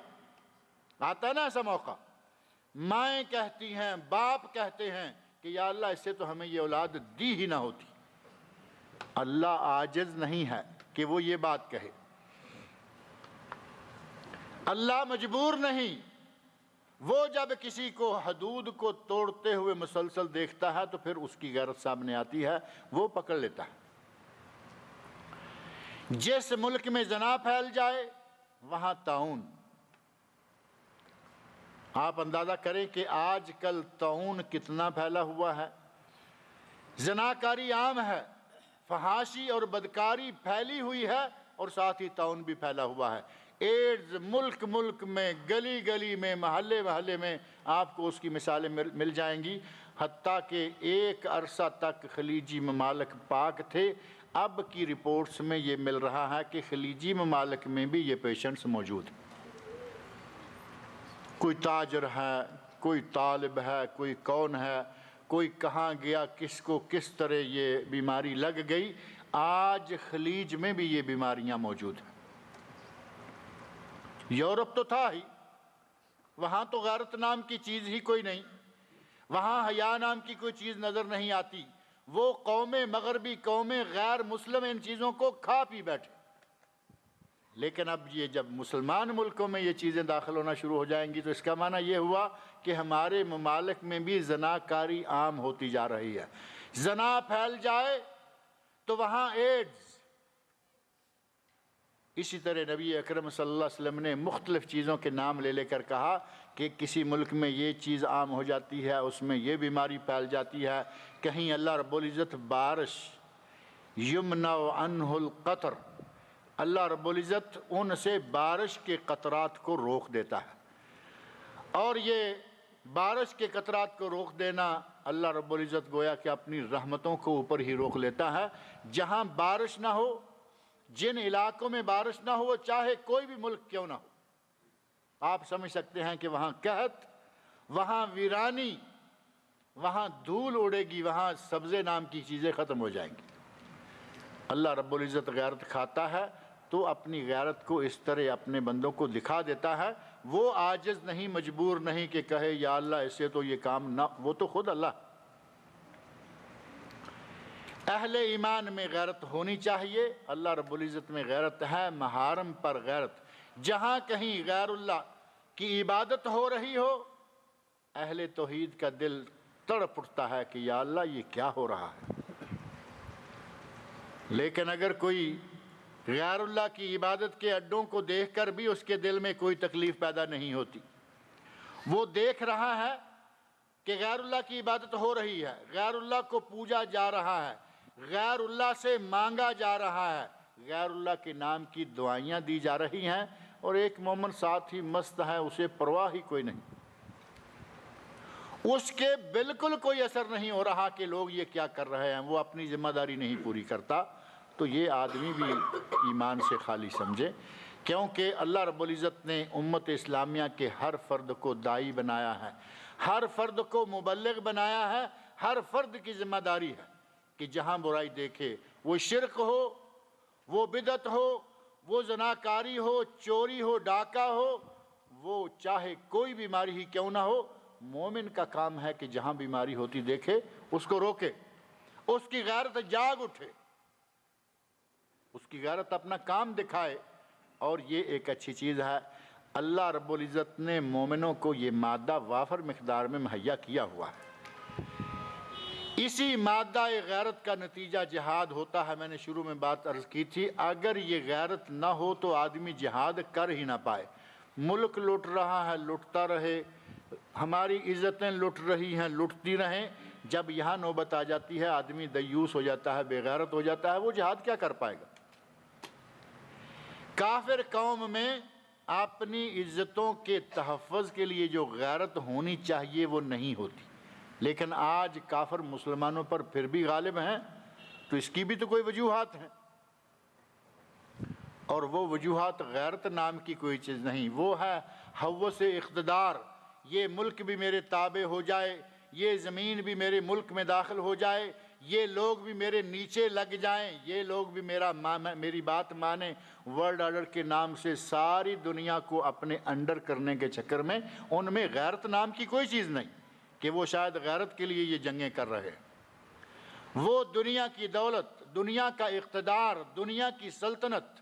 Speaker 2: آتا ہے نا ایسا موقع، مائیں کہتی ہیں، باپ کہتے ہیں کہ یا اللہ، اس سے تو ہمیں یہ اولاد دی ہی نہ ہوتی. اللہ عاجز نہیں ہے کہ وہ یہ بات کہے، اللہ مجبور نہیں. وہ جب کسی کو حدود کو توڑتے ہوئے مسلسل دیکھتا ہے تو پھر اس کی غیرت سامنے آتی ہے، وہ پکڑ لیتا ہے. جس ملک میں زنا پھیل جائے وہاں طاعون. آپ اندازہ کریں کہ آج کل طاعون کتنا پھیلا ہوا ہے. زناکاری عام ہے، فحاشی اور بدکاری پھیلی ہوئی ہے، اور ساتھ ہی طاعون بھی پھیلا ہوا ہے. ایڈز ملک ملک میں، گلی گلی میں، محلے محلے میں آپ کو اس کی مثالیں مل جائیں گی. حتیٰ کہ ایک عرصہ تک خلیجی ممالک پاک تھے، اب کی رپورٹس میں یہ مل رہا ہے کہ خلیجی ممالک میں بھی یہ پیشنٹس موجود ہیں. کوئی تاجر ہے، کوئی طالب ہے، کوئی کون ہے، کوئی کہاں گیا، کس کو کس طرح یہ بیماری لگ گئی۔ آج خلیج میں بھی یہ بیماریاں موجود ہیں۔ یورپ تو تھا ہی، وہاں تو غیرت نام کی چیز ہی کوئی نہیں، وہاں حیا نام کی کوئی چیز نظر نہیں آتی۔ وہ قومیں، مغربی قومیں، غیر مسلم ان چیزوں کو کھا پی بیٹھے۔ لیکن اب یہ جب مسلمان ملکوں میں یہ چیزیں داخل ہونا شروع ہو جائیں گی تو اس کا معنی یہ ہوا کہ ہمارے ممالک میں بھی زناکاری عام ہوتی جا رہی ہے۔ زنا پھیل جائے تو وہاں ایڈز۔ اسی طرح نبی اکرم صلی اللہ علیہ وسلم نے مختلف چیزوں کے نام لے کر کہا کہ کسی ملک میں یہ چیز عام ہو جاتی ہے، اس میں یہ بیماری پھیل جاتی ہے۔ کہیں اللہ رب العزت بارش، یمنع عنہ القطر، اللہ رب العزت ان سے بارش کے قطرات کو روک دیتا ہے۔ اور یہ بارش کے قطرات کو روک دینا اللہ رب العزت گویا کہ اپنی رحمتوں کو اوپر ہی روک لیتا ہے۔ جہاں بارش نہ ہو، جن علاقوں میں بارش نہ ہو، وہ چاہے کوئی بھی ملک کیوں نہ ہو، آپ سمجھ سکتے ہیں کہ وہاں قحط، وہاں ویرانی، وہاں دھول اڑے گی، وہاں سبزے نام کی چیزیں ختم ہو جائیں گی۔ اللہ رب العزت غیرت کھاتا ہے تو اپنی غیرت کو اس طرح اپنے بندوں کو دکھا دیتا ہے۔ وہ عاجز نہیں، مجبور نہیں کہ کہے یا اللہ اسے تو یہ کام نہ، وہ تو خود اللہ۔ اہل ایمان میں غیرت ہونی چاہیے۔ اللہ رب العزت میں غیرت ہے، محارم پر غیرت۔ جہاں کہیں غیر اللہ کی عبادت ہو رہی ہو، اہل توحید کا دل تڑپ اٹھتا ہے کہ یا اللہ یہ کیا ہو رہا ہے۔ لیکن اگر کوئی غیر اللہ کی عبادت کے اڈوں کو دیکھ کر بھی اس کے دل میں کوئی تکلیف پیدا نہیں ہوتی، وہ دیکھ رہا ہے کہ غیر اللہ کی عبادت ہو رہی ہے، غیر اللہ کو پوجا جا رہا ہے، غیر اللہ سے مانگا جا رہا ہے، غیر اللہ کے نام کی دعائیاں دی جا رہی ہیں، اور ایک مومن ساتھ ہی مست ہے، اسے پرواہ ہی کوئی نہیں، اس کے بالکل کوئی اثر نہیں ہو رہا کہ لوگ یہ کیا کر رہے ہیں، وہ اپنی ذمہ داری نہیں پوری کرتا، تو یہ آدمی بھی ایمان سے خالی سمجھے۔ کیونکہ اللہ رب العزت نے امت اسلامیہ کے ہر فرد کو داعی بنایا ہے، ہر فرد کو مبلغ بنایا ہے، ہر فرد کی ذمہ داری ہے کہ جہاں برائی دیکھے، وہ شرک ہو، وہ بدعت ہو، وہ زناکاری ہو، چوری ہو، ڈاکہ ہو، وہ چاہے کوئی بیماری ہی کیوں نہ ہو، مومن کا کام ہے کہ جہاں بیماری ہوتی دیکھے اس کو روکے، اس کی غیرت جاگ اٹھے، اس کی غیرت اپنا کام دکھائے۔ اور یہ ایک اچھی چیز ہے، اللہ رب العزت نے مومنوں کو یہ مادہ وافر مقدار میں مہیا کیا ہوا ہے۔ اسی مادہ غیرت کا نتیجہ جہاد ہوتا ہے۔ میں نے شروع میں بات عرض کی تھی، اگر یہ غیرت نہ ہو تو آدمی جہاد کر ہی نہ پائے۔ ملک لٹ رہا ہے، لٹتا رہے، ہماری عزتیں لٹ رہی ہیں، لٹتی رہیں، جب یہاں نوبت آ جاتی ہے آدمی دیوس ہو جاتا ہے، بے غیرت ہو جاتا ہے، وہ جہاد کیا کر پائے گا؟ کافر قوم میں اپنی عزتوں کے تحفظ کے لیے جو غیرت ہونی چاہیے وہ نہیں ہوتی، لیکن آج کافر مسلمانوں پر پھر بھی غالب ہیں، تو اس کی بھی تو کوئی وجوہات ہیں، اور وہ وجوہات غیرت نام کی کوئی چیز نہیں، وہ ہے ہوس اقتدار۔ یہ ملک بھی میرے تابع ہو جائے، یہ زمین بھی میرے ملک میں داخل ہو جائے، یہ لوگ بھی میرے نیچے لگ جائیں، یہ لوگ بھی میری بات مانیں۔ ورلڈ آرڈر کے نام سے ساری دنیا کو اپنے انڈر کرنے کے چکر میں ان میں غیرت نام کی کوئی چیز نہیں کہ وہ شاید غیرت کے لیے یہ جنگیں کر رہے ہیں۔ وہ دنیا کی دولت، دنیا کا اقتدار، دنیا کی سلطنت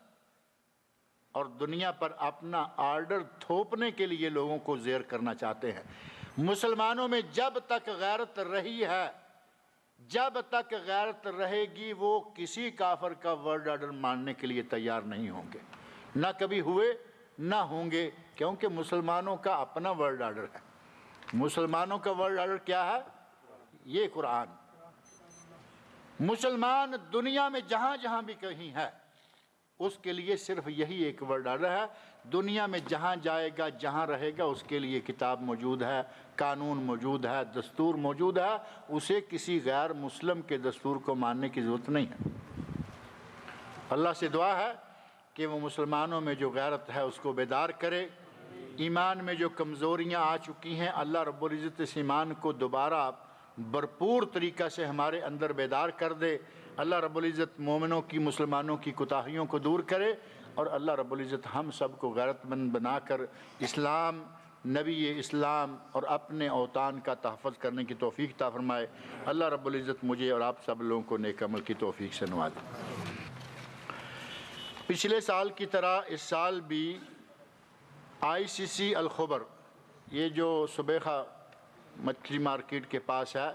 Speaker 2: اور دنیا پر اپنا آرڈر تھوپنے کے لیے لوگوں کو زیر کرنا چاہتے ہیں۔ مسلمانوں میں جب تک غیرت رہی ہے، جب تک غیرت رہے گی، وہ کسی کافر کا ورلڈ آرڈر ماننے کے لیے تیار نہیں ہوں گے، نہ کبھی ہوئے نہ ہوں گے، کیونکہ مسلمانوں کا اپنا ورلڈ آرڈر ہے۔ مسلمانوں کا ورلڈ آرڈر کیا ہے؟ یہ قرآن۔ مسلمان دنیا میں جہاں جہاں بھی کہیں ہے، اس کے لیے صرف یہی ایک ورلڈ آرڈر ہے۔ دنیا میں جہاں جائے گا، جہاں رہے گا، اس کے لیے کتاب موجود ہے، قانون موجود ہے، دستور موجود ہے، اسے کسی غیر مسلم کے دستور کو ماننے کی ضرورت نہیں ہے۔ اللہ سے دعا ہے کہ وہ مسلمانوں میں جو غیرت ہے اس کو بیدار کرے، ایمان میں جو کمزوریاں آ چکی ہیں اللہ رب العزت اس ایمان کو دوبارہ بھرپور طریقہ سے ہمارے اندر بیدار کر دے۔ اللہ رب العزت مومنوں کی، مسلمانوں کی کوتاہیوں کو دور کرے، اور اللہ رب العزت ہم سب کو غیرت مند بنا کر اسلام، نبی اسلام اور اپنے اوطان کا تحفظ کرنے کی توفیق عطا فرمائے۔ اللہ رب العزت مجھے اور آپ سب لوگوں کو نیک عمل کی توفیق سے نوازے۔ پچھلے سال کی طرح اس سال بھی ICC الخبر، یہ جو صبیحہ مچھلی مارکیٹ کے پاس ہے،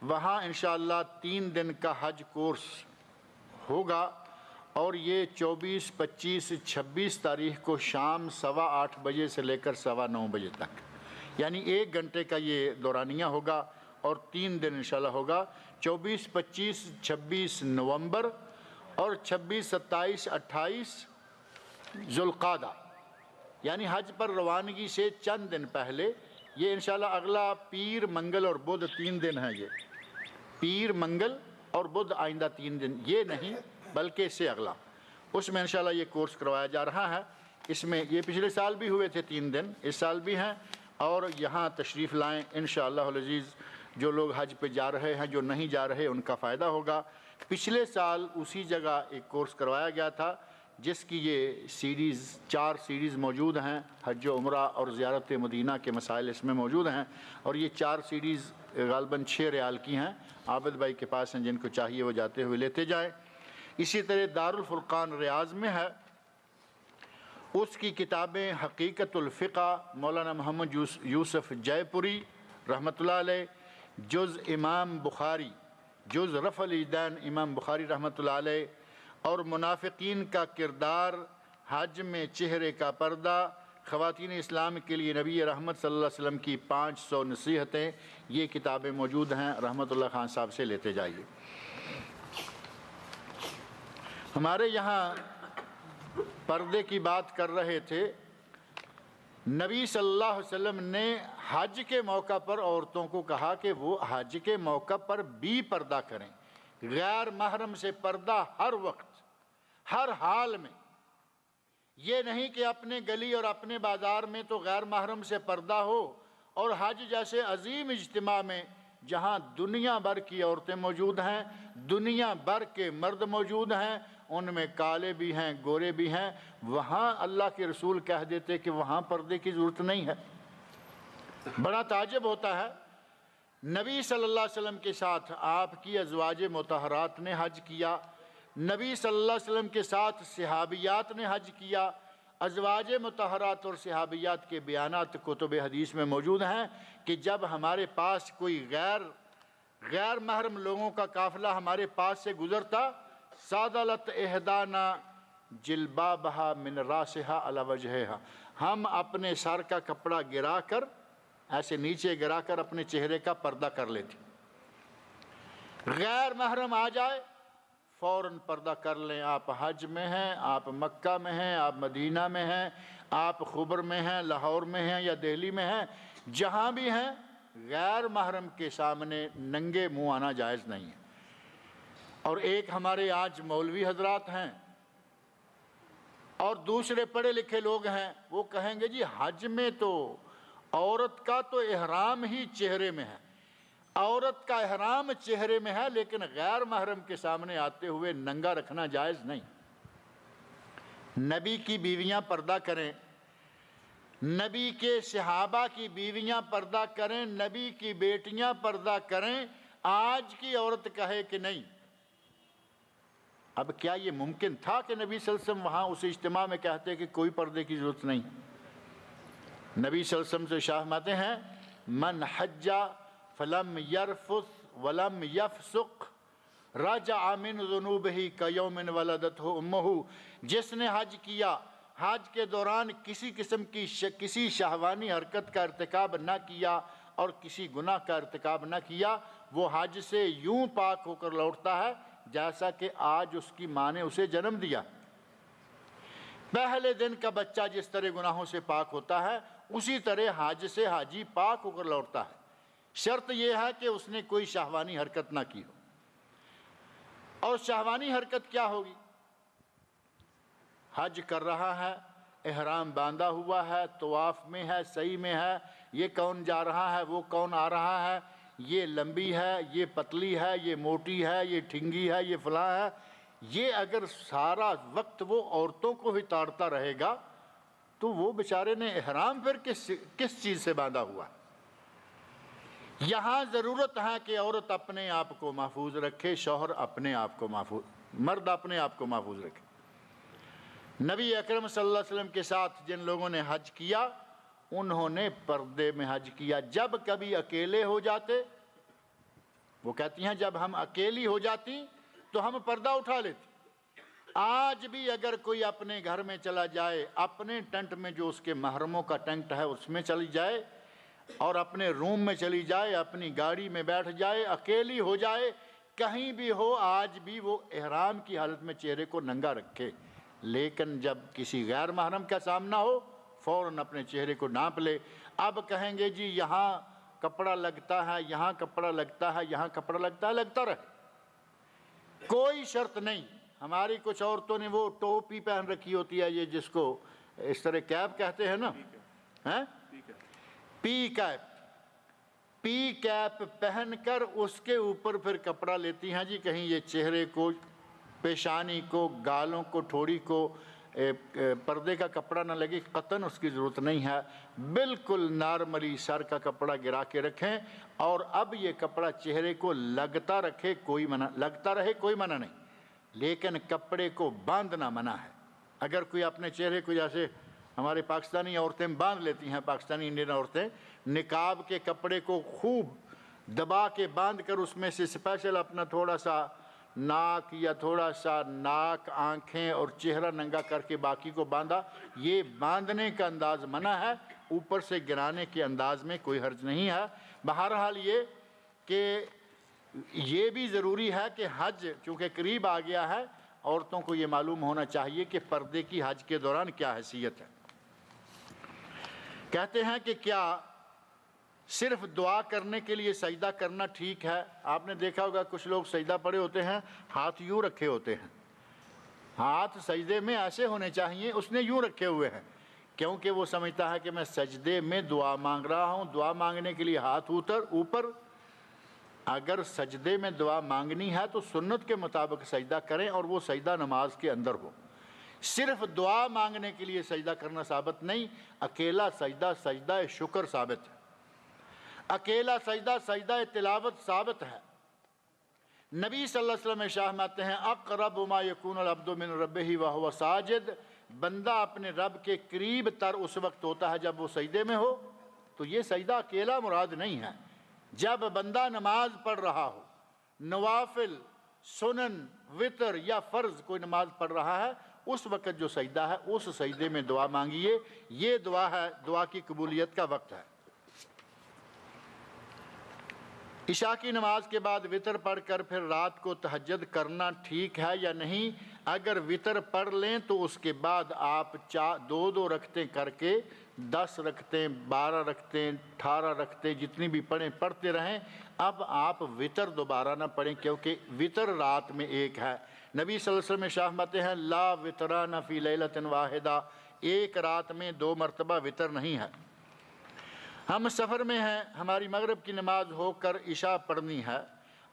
Speaker 2: وہاں انشاءاللہ 3 دن کا حج کورس ہوگا، اور یہ 24، 25، 26 تاریخ کو شام 8:15 بجے سے لے کر 9:15 بجے تک، یعنی 1 گھنٹے کا یہ دورانیہ ہوگا، اور 3 دن انشاءاللہ ہوگا، 24، 25، 26 نومبر اور 26، 27، 28 ذوالقعدہ، یعنی حج پر روانگی سے چند دن پہلے۔ یہ انشاءاللہ اگلا پیر، منگل اور بدھ 3 دن ہیں، یہ پیر، منگل اور بدھ آئندہ 3 دن، یہ نہیں بلکہ اس سے اگلا، اس میں انشاءاللہ یہ کورس کروایا جا رہا ہے۔ اس میں یہ پچھلے سال بھی ہوئے تھے 3 دن، اس سال بھی ہیں، اور یہاں تشریف لائیں انشاءاللہ العزیز۔ جو لوگ حج پہ جا رہے ہیں، جو نہیں جا رہے، ان کا فائدہ ہوگا۔ پچھلے سال اسی جگہ ایک کورس کروایا گیا تھا، جس کی یہ سیریز 4 سیریز موجود ہیں، حج و عمرہ اور زیارت مدینہ کے مسائل اس میں موجود ہیں، اور یہ 4 سیریز غالباً 6 ریال کی ہیں۔ عابد بھائی کے پاس ہیں، جن کو چاہیے وہ جاتے ہوئے لیتے جائیں۔ اسی طرح دارالفرقان ریاض میں ہے، اس کی کتابیں حقیقت الفقہ مولانا محمد یوسف جے پوری رحمۃ اللہ علیہ، جز امام بخاری، جز رفع الیدین امام بخاری رحمۃ اللہ علیہ، اور منافقین کا کردار، حج میں چہرے کا پردہ، خواتین اسلام کے لیے نبی رحمت صلی اللہ علیہ وسلم کی 500 نصیحتیں، یہ کتابیں موجود ہیں، رحمۃ اللہ خان صاحب سے لیتے جائیے۔ ہمارے یہاں پردے کی بات کر رہے تھے، نبی صلی اللہ علیہ وسلم نے حج کے موقع پر عورتوں کو کہا کہ وہ حج کے موقع پر بھی پردہ کریں، غیر محرم سے پردہ ہر وقت، ہر حال میں۔ یہ نہیں کہ اپنے گلی اور اپنے بازار میں تو غیر محرم سے پردہ ہو، اور حج جیسے عظیم اجتماع میں جہاں دنیا بھر کی عورتیں موجود ہیں، دنیا بھر کے مرد موجود ہیں، ان میں کالے بھی ہیں، گورے بھی ہیں، وہاں اللہ کے رسول کہہ دیتے کہ وہاں پردے کی ضرورت نہیں ہے۔ بڑا تعجب ہوتا ہے، نبی صلی اللہ علیہ وسلم کے ساتھ آپ کی ازواج مطہرات نے حج کیا، نبی صلی اللہ علیہ وسلم کے ساتھ صحابیات نے حج کیا۔ ازواج مطہرات اور صحابیات کے بیانات کتب حدیث میں موجود ہیں کہ جب ہمارے پاس کوئی غیر محرم لوگوں کا قافلہ ہمارے پاس سے گزرتا، سادلت احدانا جلبابہا من راسہا علی وجہہا، ہم اپنے سر کا کپڑا گرا کر، ایسے نیچے گرا کر اپنے چہرے کا پردہ کر لیتے۔ غیر محرم آ جائے فوراً پردہ کر لیں۔ آپ حج میں ہیں، آپ مکہ میں ہیں، آپ مدینہ میں ہیں، آپ خبر میں ہیں، لاہور میں ہیں یا دہلی میں ہیں، جہاں بھی ہیں، غیر محرم کے سامنے ننگے منہ آنا جائز نہیں ہے۔ اور ایک ہمارے آج مولوی حضرات ہیں اور دوسرے پڑھے لکھے لوگ ہیں، وہ کہیں گے جی حج میں تو عورت کا تو احرام ہی چہرے میں ہے، عورت کا احرام چہرے میں ہے، لیکن غیر محرم کے سامنے آتے ہوئے ننگا رکھنا جائز نہیں۔ نبی کی بیویاں پردہ کریں، نبی کے صحابہ کی بیویاں پردہ کریں، نبی کی بیٹیاں پردہ کریں، آج کی عورت کہے کہ نہیں۔ اب کیا یہ ممکن تھا کہ نبی صلی اللہ علیہ وسلم وہاں اس اجتماع میں کہتے کہ کوئی پردے کی ضرورت نہیں؟ نبی صلی اللہ علیہ وسلم سے شاہماتے ہیں، من حج فلم یرفث ولم یفسق رجع من ذنوبہ کیوم ولدتہ امہ، جس نے حج کیا، حج کے دوران کسی قسم کی کسی شہوانی حرکت کا ارتکاب نہ کیا اور کسی گناہ کا ارتکاب نہ کیا، وہ حج سے یوں پاک ہو کر لوٹتا ہے جیسا کہ آج اس کی ماں نے اسے جنم دیا۔ پہلے دن کا بچہ جس طرح گناہوں سے پاک ہوتا ہے، اسی طرح حج سے حاجی پاک ہو کر لوٹتا ہے۔ شرط یہ ہے کہ اس نے کوئی شہوانی حرکت نہ کی ہو۔ اور شہوانی حرکت کیا ہوگی؟ حج کر رہا ہے، احرام باندھا ہوا ہے، طواف میں ہے، سعی میں ہے، یہ کون جا رہا ہے، وہ کون آ رہا ہے، یہ لمبی ہے، یہ پتلی ہے، یہ موٹی ہے، یہ ٹھنگی ہے، یہ فلاں ہے، یہ اگر سارا وقت وہ عورتوں کو ہی تاڑتا رہے گا تو وہ بیچارے نے احرام پھر کس چیز سے باندھا ہوا ہے؟ یہاں ضرورت ہے کہ عورت اپنے آپ کو محفوظ رکھے، شوہر اپنے آپ کو مرد اپنے آپ کو محفوظ رکھے۔ نبی اکرم صلی اللہ علیہ وسلم کے ساتھ جن لوگوں نے حج کیا انہوں نے پردے میں حج کیا۔ جب کبھی اکیلے ہو جاتے، وہ کہتی ہیں جب ہم اکیلی ہو جاتی تو ہم پردہ اٹھا لیتے۔ آج بھی اگر کوئی اپنے گھر میں چلا جائے، اپنے ٹینٹ میں جو اس کے محرموں کا ٹینٹ ہے اس میں چلی جائے اور اپنے روم میں چلی جائے، اپنی گاڑی میں بیٹھ جائے، اکیلی ہو جائے، کہیں بھی ہو، آج بھی وہ احرام کی حالت میں چہرے کو ننگا رکھے، لیکن جب کسی غیر محرم کا سامنا ہو فوراً اپنے چہرے کو ڈھانپ لے۔ اب کہیں گے جی یہاں کپڑا لگتا ہے، یہاں کپڑا لگتا ہے، یہاں کپڑا لگتا ہے، لگتا رہے، کوئی شرط نہیں۔ ہماری کچھ عورتوں نے وہ ٹوپی پہن رکھی ہوتی ہے، یہ جس کو اس طرح کیپ کہتے ہیں نا، پی کیپ پہن کر اس کے اوپر پھر کپڑا لیتی ہیں جی کہیں یہ چہرے کو، پیشانی کو، گالوں کو، ٹھوڑی کو پردے کا کپڑا نہ لگے۔ قطعاً اس کی ضرورت نہیں ہے، بالکل نارملی سر کا کپڑا گرا کے رکھیں، اور اب یہ کپڑا چہرے کو لگتا رکھے، لگتا رہے، کوئی منع نہیں، لیکن کپڑے کو باندھنا منع ہے۔ اگر کوئی اپنے چہرے کو، جیسے ہمارے پاکستانی عورتیں باندھ لیتی ہیں، پاکستانی انڈین عورتیں نقاب کے کپڑے کو خوب دبا کے باندھ کر اس میں سے اسپیشل اپنا تھوڑا سا ناک یا تھوڑا سا ناک، آنکھیں اور چہرہ ننگا کر کے باقی کو باندھا، یہ باندھنے کا انداز منع ہے، اوپر سے گرانے کے انداز میں کوئی حرج نہیں ہے۔ بہرحال یہ کہ یہ بھی ضروری ہے کہ حج چونکہ قریب آ گیا ہے، عورتوں کو یہ معلوم ہونا چاہیے کہ پردے کی حج کے دوران کیا حیثیت ہے۔ کہتے ہیں کہ کیا صرف دعا کرنے کے لیے سجدہ کرنا ٹھیک ہے؟ آپ نے دیکھا ہوگا کچھ لوگ سجدہ پڑے ہوتے ہیں، ہاتھ یوں رکھے ہوتے ہیں، ہاتھ سجدے میں ایسے ہونے چاہیے، اس نے یوں رکھے ہوئے ہیں کیونکہ وہ سمجھتا ہے کہ میں سجدے میں دعا مانگ رہا ہوں، دعا مانگنے کے لیے ہاتھ اوپر۔ اگر سجدے میں دعا مانگنی ہے تو سنت کے مطابق سجدہ کریں اور وہ سجدہ نماز کے اندر ہو، صرف دعا مانگنے کے لیے سجدہ کرنا ثابت نہیں۔ اکیلا سجدہ سجدہ شکر ثابت ہے، اکیلا سجدہ سجدہ تلاوت ثابت ہے۔ نبی صلی اللہ علیہ وسلم ارشاد فرماتے ہیں اقرب ما یکون العبد من ربہ وہو ساجد، بندہ اپنے رب کے قریب تر اس وقت ہوتا ہے جب وہ سجدے میں ہو۔ تو یہ سجدہ اکیلا مراد نہیں ہے، جب بندہ نماز پڑھ رہا ہو، نوافل، سنن، وتر یا فرض کوئی نماز پڑھ رہا ہے، اس وقت جو سجدہ ہے اس سجدے میں دعا مانگیے، یہ دعا ہے، دعا کی قبولیت کا وقت ہے۔ عشاء کی نماز کے بعد وتر پڑھ کر پھر رات کو تہجد کرنا ٹھیک ہے یا نہیں؟ اگر وتر پڑھ لیں تو اس کے بعد آپ دو رکعتیں کر کے 10 رکعتیں، 12 رکعتیں، 18 رکعتیں جتنی بھی پڑھیں پڑھتے رہیں۔ اب آپ وتر دوبارہ نہ پڑھیں کیونکہ وتر رات میں ایک ہے۔ نبی صلی اللہ علیہ وسلم ارشاد فرماتے ہیں لا وتران فی لیلۃ واحدہ، ایک رات میں 2 مرتبہ وتر نہیں ہے۔ ہم سفر میں ہیں، ہماری مغرب کی نماز ہو کر عشاء پڑھنی ہے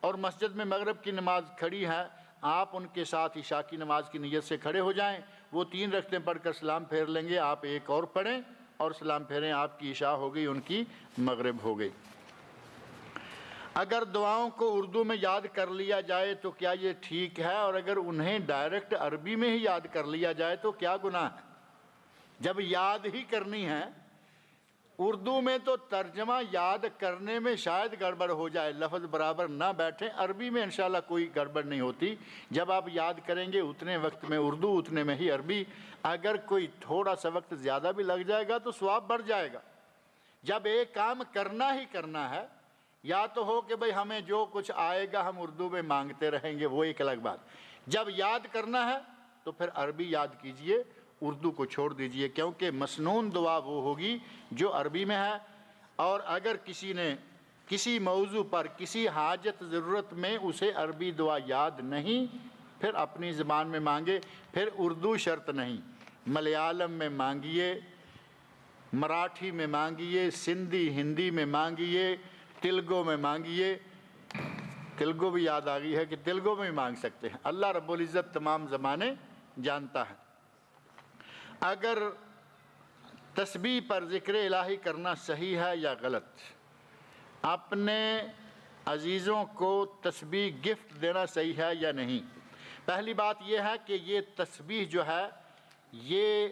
Speaker 2: اور مسجد میں مغرب کی نماز کھڑی ہے، آپ ان کے ساتھ عشاء کی نماز کی نیت سے کھڑے ہو جائیں، وہ 3 رکعتیں پڑھ کر سلام پھیر لیں گے، آپ ایک اور پڑھیں اور سلام پھیریں، آپ کی عشاء ہو گئی، ان کی مغرب ہو گئی۔ اگر دعاؤں کو اردو میں یاد کر لیا جائے تو کیا یہ ٹھیک ہے؟ اور اگر انہیں ڈائریکٹ عربی میں ہی یاد کر لیا جائے تو کیا گناہ ہے؟ جب یاد ہی کرنی ہے، اردو میں تو ترجمہ یاد کرنے میں شاید گڑبڑ ہو جائے، لفظ برابر نہ بیٹھیں، عربی میں انشاءاللہ کوئی گڑبڑ نہیں ہوتی۔ جب آپ یاد کریں گے اتنے وقت میں اردو، اتنے میں ہی عربی، اگر کوئی تھوڑا سا وقت زیادہ بھی لگ جائے گا تو ثواب بڑھ جائے گا۔ جب ایک کام کرنا ہی کرنا ہے، یا تو ہو کہ بھئی ہمیں جو کچھ آئے گا ہم اردو میں مانگتے رہیں گے، وہ ایک الگ بات۔ جب یاد کرنا ہے تو پھر عربی یاد کیجئے، اردو کو چھوڑ دیجئے، کیونکہ مسنون دعا وہ ہوگی جو عربی میں ہے۔ اور اگر کسی نے کسی موضوع پر کسی حاجت ضرورت میں اسے عربی دعا یاد نہیں، پھر اپنی زبان میں مانگے، پھر اردو شرط نہیں۔ ملیالم میں مانگیے، مراٹھی میں مانگیے، سندھی ہندی میں مانگیے، تلگو میں مانگیے۔ تلگو بھی یاد آ گئی ہے کہ تلگو میں بھی مانگ سکتے ہیں۔ اللہ رب العزت تمام زمانے جانتا ہے۔ اگر تسبیح پر ذکر الہی کرنا صحیح ہے یا غلط، اپنے عزیزوں کو تسبیح گفٹ دینا صحیح ہے یا نہیں؟ پہلی بات یہ ہے کہ یہ تسبیح جو ہے یہ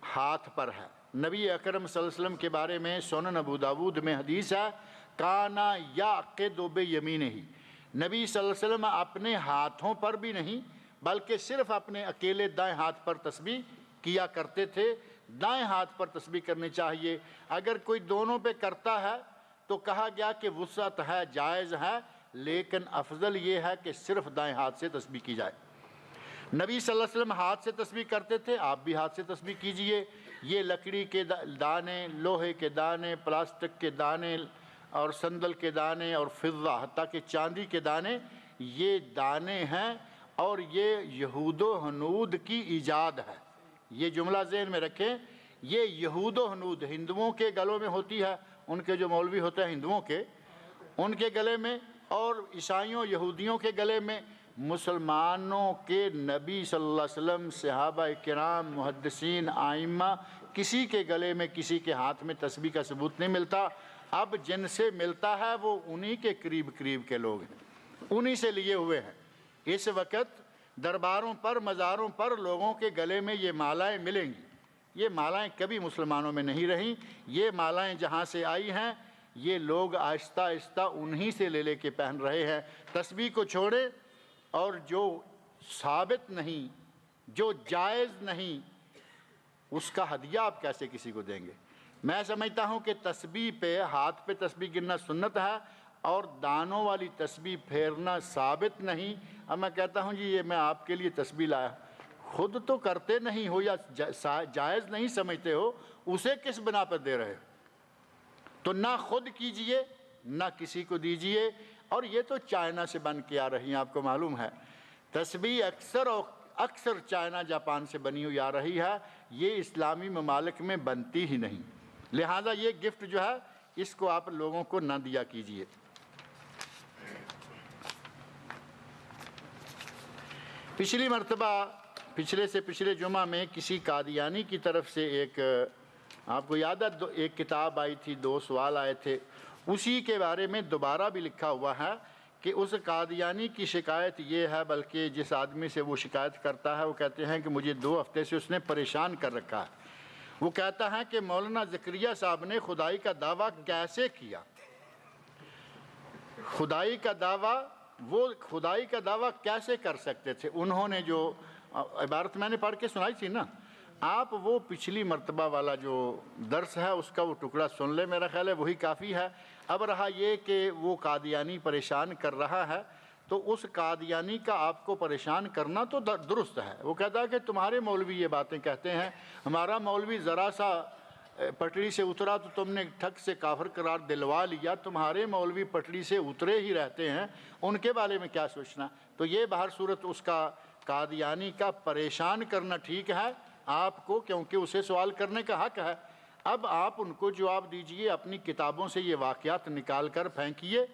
Speaker 2: ہاتھ پر ہے۔ نبی اکرم صلی اللہ علیہ وسلم کے بارے میں سنن ابو داود میں حدیث ہے، کانا یعقد بیمینہ، نبی صلی اللہ علیہ وسلم اپنے ہاتھوں پر بھی نہیں بلکہ صرف اپنے اکیلے دائیں ہاتھ پر تسبیح کیا کرتے تھے۔ دائیں ہاتھ پر تسبیح کرنی چاہیے۔ اگر کوئی دونوں پہ کرتا ہے تو کہا گیا کہ وسعت ہے، جائز ہے، لیکن افضل یہ ہے کہ صرف دائیں ہاتھ سے تسبیح کی جائے۔ نبی صلی اللہ علیہ وسلم ہاتھ سے تسبیح کرتے تھے، آپ بھی ہاتھ سے تسبیح کیجئے۔ یہ لکڑی کے دانے، لوہے کے دانے، پلاسٹک کے دانے اور سندل کے دانے اور فضہ حتیٰ کہ چاندی کے دانے، یہ دانے ہیں اور یہ یہود و ہنود کی ایجاد ہے۔ یہ جملہ ذہن میں رکھیں، یہ یہود و ہنود، ہندوؤں کے گلوں میں ہوتی ہے، ان کے جو مولوی ہوتے ہیں ہندوؤں کے، ان کے گلے میں، اور عیسائیوں یہودیوں کے گلے میں۔ مسلمانوں کے نبی صلی اللہ علیہ وسلم، صحابہ کرام، محدثین، ائمہ، کسی کے گلے میں، کسی کے ہاتھ میں تسبیح کا ثبوت نہیں ملتا۔ اب جن سے ملتا ہے وہ انہی کے قریب کے لوگ ہیں، انہی سے لیے ہوئے ہیں۔ اس وقت درباروں پر، مزاروں پر لوگوں کے گلے میں یہ مالائیں ملیں گی۔ یہ مالائیں کبھی مسلمانوں میں نہیں رہیں۔ یہ مالائیں جہاں سے آئی ہیں یہ لوگ آہستہ آہستہ انہی سے لے کے پہن رہے ہیں۔ تسبیح کو چھوڑے، اور جو ثابت نہیں، جو جائز نہیں، اس کا ہدیہ آپ کیسے کسی کو دیں گے؟ میں سمجھتا ہوں کہ تسبیح پہ، ہاتھ پہ تسبیح گننا سنت ہے، اور دانوں والی تسبیح پھیرنا ثابت نہیں۔ اب میں کہتا ہوں جی یہ میں آپ کے لیے تسبیح لایا، خود تو کرتے نہیں ہو یا جائز نہیں سمجھتے ہو، اسے کس بنا پر دے رہے ہو؟ تو نہ خود کیجئے نہ کسی کو دیجئے۔ اور یہ تو چائنا سے بن کے آ رہی ہیں، آپ کو معلوم ہے تسبیح اکثر چائنا جاپان سے بنی ہوئی آ رہی ہے، یہ اسلامی ممالک میں بنتی ہی نہیں۔ لہٰذا یہ گفٹ جو ہے اس کو آپ لوگوں کو نہ دیا کیجئے۔ پچھلی مرتبہ، پچھلے جمعہ میں کسی قادیانی کی طرف سے ایک، آپ کو یاد ہے ایک کتاب آئی تھی، 2 سوال آئے تھے، اسی کے بارے میں دوبارہ بھی لکھا ہوا ہے کہ اس قادیانی کی شکایت یہ ہے، بلکہ جس آدمی سے وہ شکایت کرتا ہے وہ کہتے ہیں کہ مجھے 2 ہفتے سے اس نے پریشان کر رکھا ہے۔ وہ کہتا ہے کہ مولانا زکریا صاحب نے خدائی کا دعویٰ کیسے کیا؟ خدائی کا دعویٰ، وہ خدائی کا دعویٰ کیسے کر سکتے تھے؟ انہوں نے جو عبارت میں نے پڑھ کے سنائی تھی نا، آپ وہ پچھلی مرتبہ والا جو درس ہے اس کا وہ ٹکڑا سن لے، میرا خیال ہے وہی کافی ہے۔ اب رہا یہ کہ وہ قادیانی پریشان کر رہا ہے، تو اس قادیانی کا آپ کو پریشان کرنا تو درست ہے۔ وہ کہتا ہے کہ تمہارے مولوی یہ باتیں کہتے ہیں، ہمارا مولوی ذرا سا پٹڑی سے اترا تو تم نے ٹھک سے کافر قرار دلوا لیا، تمہارے مولوی پٹڑی سے اترے ہی رہتے ہیں، ان کے بارے میں کیا سوچنا؟ تو یہ بہر صورت اس کا قادیانی کا پریشان کرنا ٹھیک ہے آپ کو، کیونکہ اسے سوال کرنے کا حق ہے۔ اب آپ ان کو جواب دیجئے، اپنی کتابوں سے یہ واقعات نکال کر پھینکیے،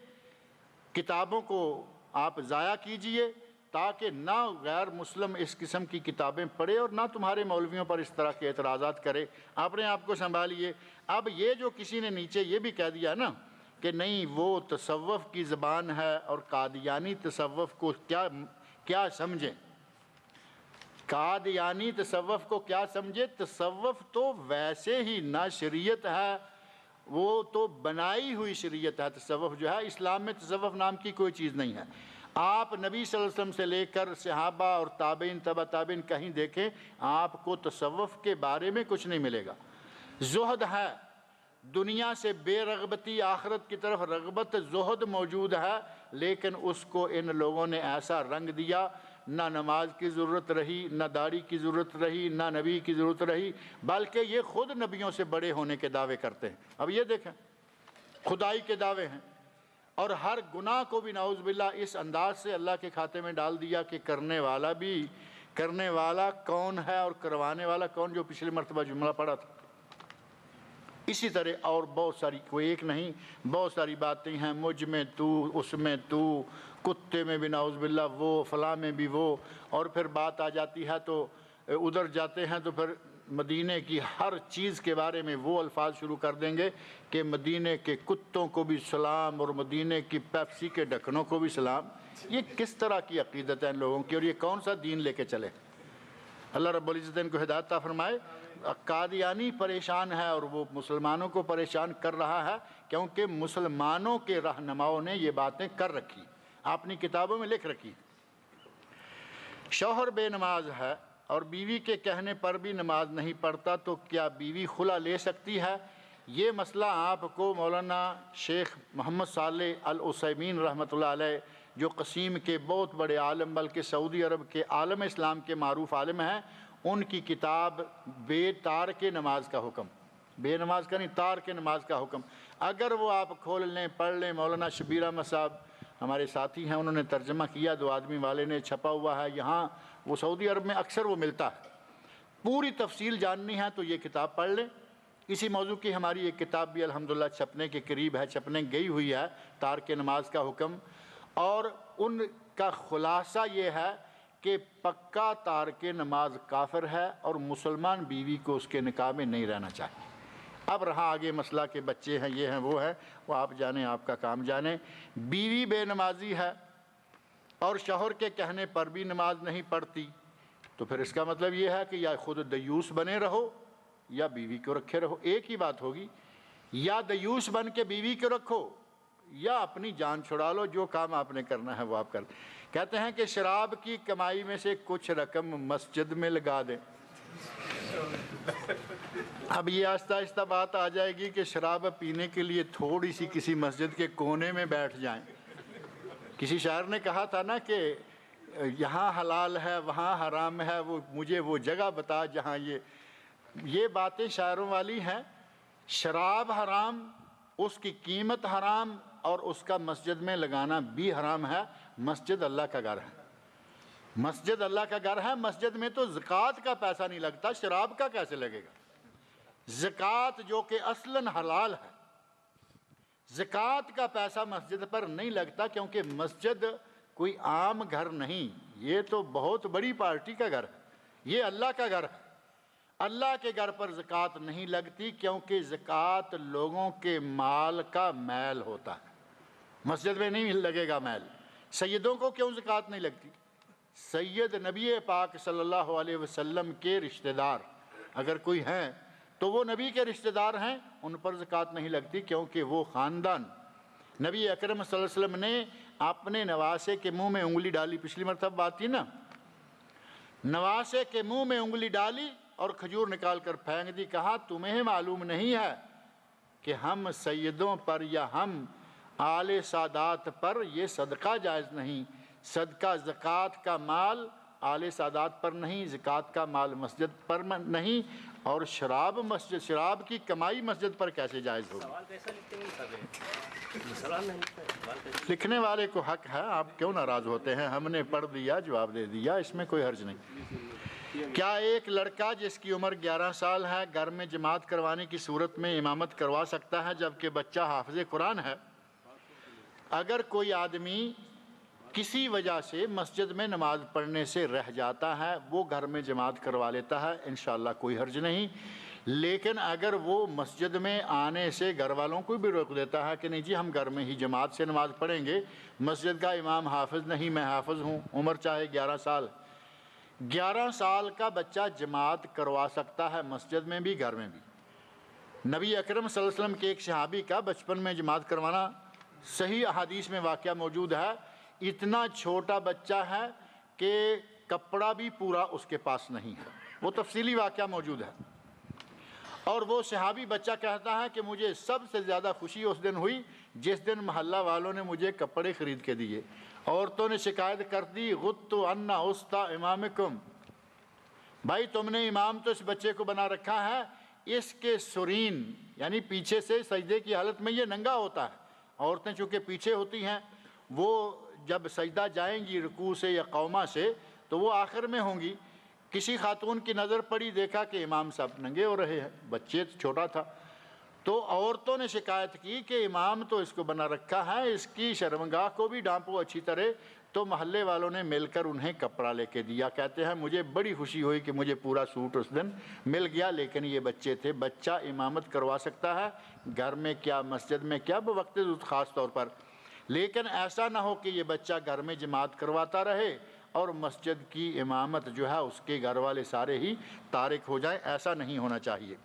Speaker 2: کتابوں کو آپ ضائع کیجئے تاکہ نہ غیر مسلم اس قسم کی کتابیں پڑھے اور نہ تمہارے مولویوں پر اس طرح کے اعتراضات کرے۔ اپنے آپ کو سنبھالیے۔ اب یہ جو کسی نے نیچے یہ بھی کہہ دیا نا کہ نہیں وہ تصوف کی زبان ہے اور قادیانی تصوف کو کیا سمجھیں، قادیانی تصوف کو کیا سمجھے؟ تصوف تو ویسے ہی نہ شریعت ہے، وہ تو بنائی ہوئی شریعت ہے۔ تصوف جو ہے، اسلام میں تصوف نام کی کوئی چیز نہیں ہے۔ آپ نبی صلی اللہ علیہ وسلم سے لے کر صحابہ اور تابعین، تبع تابعین کہیں دیکھیں، آپ کو تصوف کے بارے میں کچھ نہیں ملے گا۔ زہد ہے، دنیا سے بے رغبتی، آخرت کی طرف رغبت، زہد موجود ہے، لیکن اس کو ان لوگوں نے ایسا رنگ دیا، نہ نماز کی ضرورت رہی، نہ داڑھی کی ضرورت رہی، نہ نبی کی ضرورت رہی، بلکہ یہ خود نبیوں سے بڑے ہونے کے دعوے کرتے ہیں۔ اب یہ دیکھیں، خدائی کے دعوے ہیں، اور ہر گناہ کو بھی نعوذ باللہ اس انداز سے اللہ کے کھاتے میں ڈال دیا کہ کرنے والا بھی کرنے والا کون ہے اور کروانے والا کون، جو پچھلی مرتبہ جملہ پڑھا تھا۔ اسی طرح اور بہت ساری، کوئی ایک نہیں، بہت ساری باتیں ہیں، مجھ میں تو، اس میں تو، کتے میں بھی نعوذ باللہ وہ، فلاں میں بھی وہ، اور پھر بات آ جاتی ہے تو ادھر جاتے ہیں تو پھر مدینے کی ہر چیز کے بارے میں وہ الفاظ شروع کر دیں گے کہ مدینے کے کتوں کو بھی سلام اور مدینے کی پیپسی کے ڈھکنوں کو بھی سلام۔ یہ کس طرح کی عقیدت ہے ان لوگوں کی، اور یہ کون سا دین لے کے چلے؟ اللہ رب العزت ان کو ہدایت عطا فرمائے۔ قادیانی پریشان ہے اور وہ مسلمانوں کو پریشان کر رہا ہے، کیونکہ مسلمانوں کے رہنماؤں نے یہ باتیں کر رکھی، اپنی کتابوں میں لکھ رکھی۔ شوہر بے نماز ہے اور بیوی کے کہنے پر بھی نماز نہیں پڑھتا، تو کیا بیوی خلا لے سکتی ہے؟ یہ مسئلہ آپ کو مولانا شیخ محمد صالح العثیمین رحمۃ اللہ علیہ، جو قسیم کے بہت بڑے عالم، بلکہ سعودی عرب کے عالم اسلام کے معروف عالم ہیں، ان کی کتاب بے تار کے نماز کا حکم، بے نماز کا نہیں، تار کے نماز کا حکم، اگر وہ آپ کھول لیں پڑھ لیں، مولانا شبیر احمد صاحب ہمارے ساتھی ہیں، انہوں نے ترجمہ کیا، دو آدمی والے نے، چھپا ہوا ہے یہاں، وہ سعودی عرب میں اکثر وہ ملتا ہے۔ پوری تفصیل جاننی ہے تو یہ کتاب پڑھ لیں۔ اسی موضوع کی ہماری ایک کتاب بھی الحمدللہ چھپنے کے قریب ہے، چھپنے گئی ہوئی ہے، تار کے نماز کا حکم، اور ان کا خلاصہ یہ ہے کہ پکا تارک نماز کافر ہے اور مسلمان بیوی کو اس کے نکاح میں نہیں رہنا چاہیے۔ اب رہا آگے مسئلہ کہ بچے ہیں، یہ ہیں، وہ ہے، وہ آپ جانیں، آپ کا کام جانیں۔ بیوی بے نمازی ہے اور شوہر کے کہنے پر بھی نماز نہیں پڑھتی، تو پھر اس کا مطلب یہ ہے کہ یا خود دیوس بنے رہو یا بیوی کو رکھے رہو، ایک ہی بات ہوگی، یا دیوس بن کے بیوی کو رکھو یا اپنی جان چھڑا لو، جو کام آپ نے کرنا ہے وہ آپ کر لیں۔ کہتے ہیں کہ شراب کی کمائی میں سے کچھ رقم مسجد میں لگا دیں۔ اب یہ آہستہ آہستہ بات آ جائے گی کہ شراب پینے کے لیے تھوڑی سی کسی مسجد کے کونے میں بیٹھ جائیں۔ کسی شاعر نے کہا تھا نا کہ یہاں حلال ہے وہاں حرام ہے، وہ مجھے وہ جگہ بتا جہاں یہ باتیں شاعروں والی ہیں۔ شراب حرام، اس کی قیمت حرام، اور اس کا مسجد میں لگانا بھی حرام ہے۔ مسجد اللہ کا گھر ہے، مسجد اللہ کا گھر ہے، مسجد میں تو زکوٰۃ کا پیسہ نہیں لگتا، شراب کا کیسے لگے گا؟ زکوٰۃ جو کہ اصلاً حلال ہے، زکوٰۃ کا پیسہ مسجد پر نہیں لگتا، کیونکہ مسجد کوئی عام گھر نہیں، یہ تو بہت بڑی پارٹی کا گھر ہے، یہ اللہ کا گھر ہے۔ اللہ کے گھر پر زکوٰۃ نہیں لگتی، کیونکہ زکوٰۃ لوگوں کے مال کا میل ہوتا ہے، مسجد میں نہیں لگے گا میل۔ سیدوں کو کیوں زکوٰۃ نہیں لگتی؟ سید نبی پاک صلی اللہ علیہ وسلم کے رشتہ دار اگر کوئی ہیں تو وہ نبی کے رشتہ دار ہیں، ان پر زکوٰۃ نہیں لگتی، کیونکہ وہ خاندان۔ نبی اکرم صلی اللہ علیہ وسلم نے اپنے نواسے کے منہ میں انگلی ڈالی، پچھلی مرتبہ بات تھی نا، نواسے کے منہ میں انگلی ڈالی اور کھجور نکال کر پھینک دی، کہا تمہیں معلوم نہیں ہے کہ ہم سیدوں پر یا ہم آل سادات پر یہ صدقہ جائز نہیں، صدقہ زکوٰۃ کا مال آل سادات پر نہیں، زکوٰۃ کا مال مسجد پر نہیں، اور شراب کی کمائی مسجد پر کیسے جائز ہوگی؟ لکھنے والے کو حق ہے، آپ کیوں ناراض ہوتے ہیں؟ ہم نے پڑھ دیا، جواب دے دیا، اس میں کوئی حرج نہیں۔ کیا ایک لڑکا جس کی عمر 11 سال ہے گھر میں جماعت کروانے کی صورت میں امامت کروا سکتا ہے جبکہ بچہ حافظ قرآن ہے؟ اگر کوئی آدمی کسی وجہ سے مسجد میں نماز پڑھنے سے رہ جاتا ہے، وہ گھر میں جماعت کروا لیتا ہے، انشاءاللہ کوئی حرج نہیں۔ لیکن اگر وہ مسجد میں آنے سے گھر والوں کو بھی روک دیتا ہے کہ نہیں جی ہم گھر میں ہی جماعت سے نماز پڑھیں گے، مسجد کا امام حافظ نہیں، میں حافظ ہوں، عمر چاہے 11 سال، 11 سال کا بچہ جماعت کروا سکتا ہے، مسجد میں بھی گھر میں بھی۔ نبی اکرم صلی اللہ علیہ وسلم کے ایک صحابی کا بچپن میں جماعت کروانا صحیح احادیث میں واقعہ موجود ہے، اتنا چھوٹا بچہ ہے کہ کپڑا بھی پورا اس کے پاس نہیں ہے، وہ تفصیلی واقعہ موجود ہے۔ اور وہ صحابی بچہ کہتا ہے کہ مجھے سب سے زیادہ خوشی اس دن ہوئی جس دن محلہ والوں نے مجھے کپڑے خرید کے دیے، عورتوں نے شکایت کر دی غُطُّ أَنَّ أُسْتَ إِمَامِكُمْ، بھائی تم نے امام تو اس بچے کو بنا رکھا ہے، اس کے سرین یعنی پیچھے سے سجدے کی حالت میں یہ ننگا ہوتا ہے، عورتیں چونکہ پیچھے ہوتی ہیں، وہ جب سجدہ جائیں گی رکوع سے یا قومہ سے تو وہ آخر میں ہوں گی، کسی خاتون کی نظر پڑی، دیکھا کہ امام صاحب ننگے ہو رہے ہیں، بچے چھوٹا تھا، تو عورتوں نے شکایت کی کہ امام تو اس کو بنا رکھا ہے، اس کی شرمگاہ کو بھی ڈانپو اچھی طرح۔ تو محلے والوں نے مل کر انہیں کپڑا لے کے دیا۔ کہتے ہیں مجھے بڑی خوشی ہوئی کہ مجھے پورا سوٹ اس دن مل گیا، لیکن یہ بچے تھے۔ بچہ امامت کروا سکتا ہے، گھر میں کیا مسجد میں کیا، بوقت خاص طور پر، لیکن ایسا نہ ہو کہ یہ بچہ گھر میں جماعت کرواتا رہے اور مسجد کی امامت جو ہے اس کے گھر والے سارے ہی تارک ہو جائیں، ایسا نہیں ہونا چاہیے۔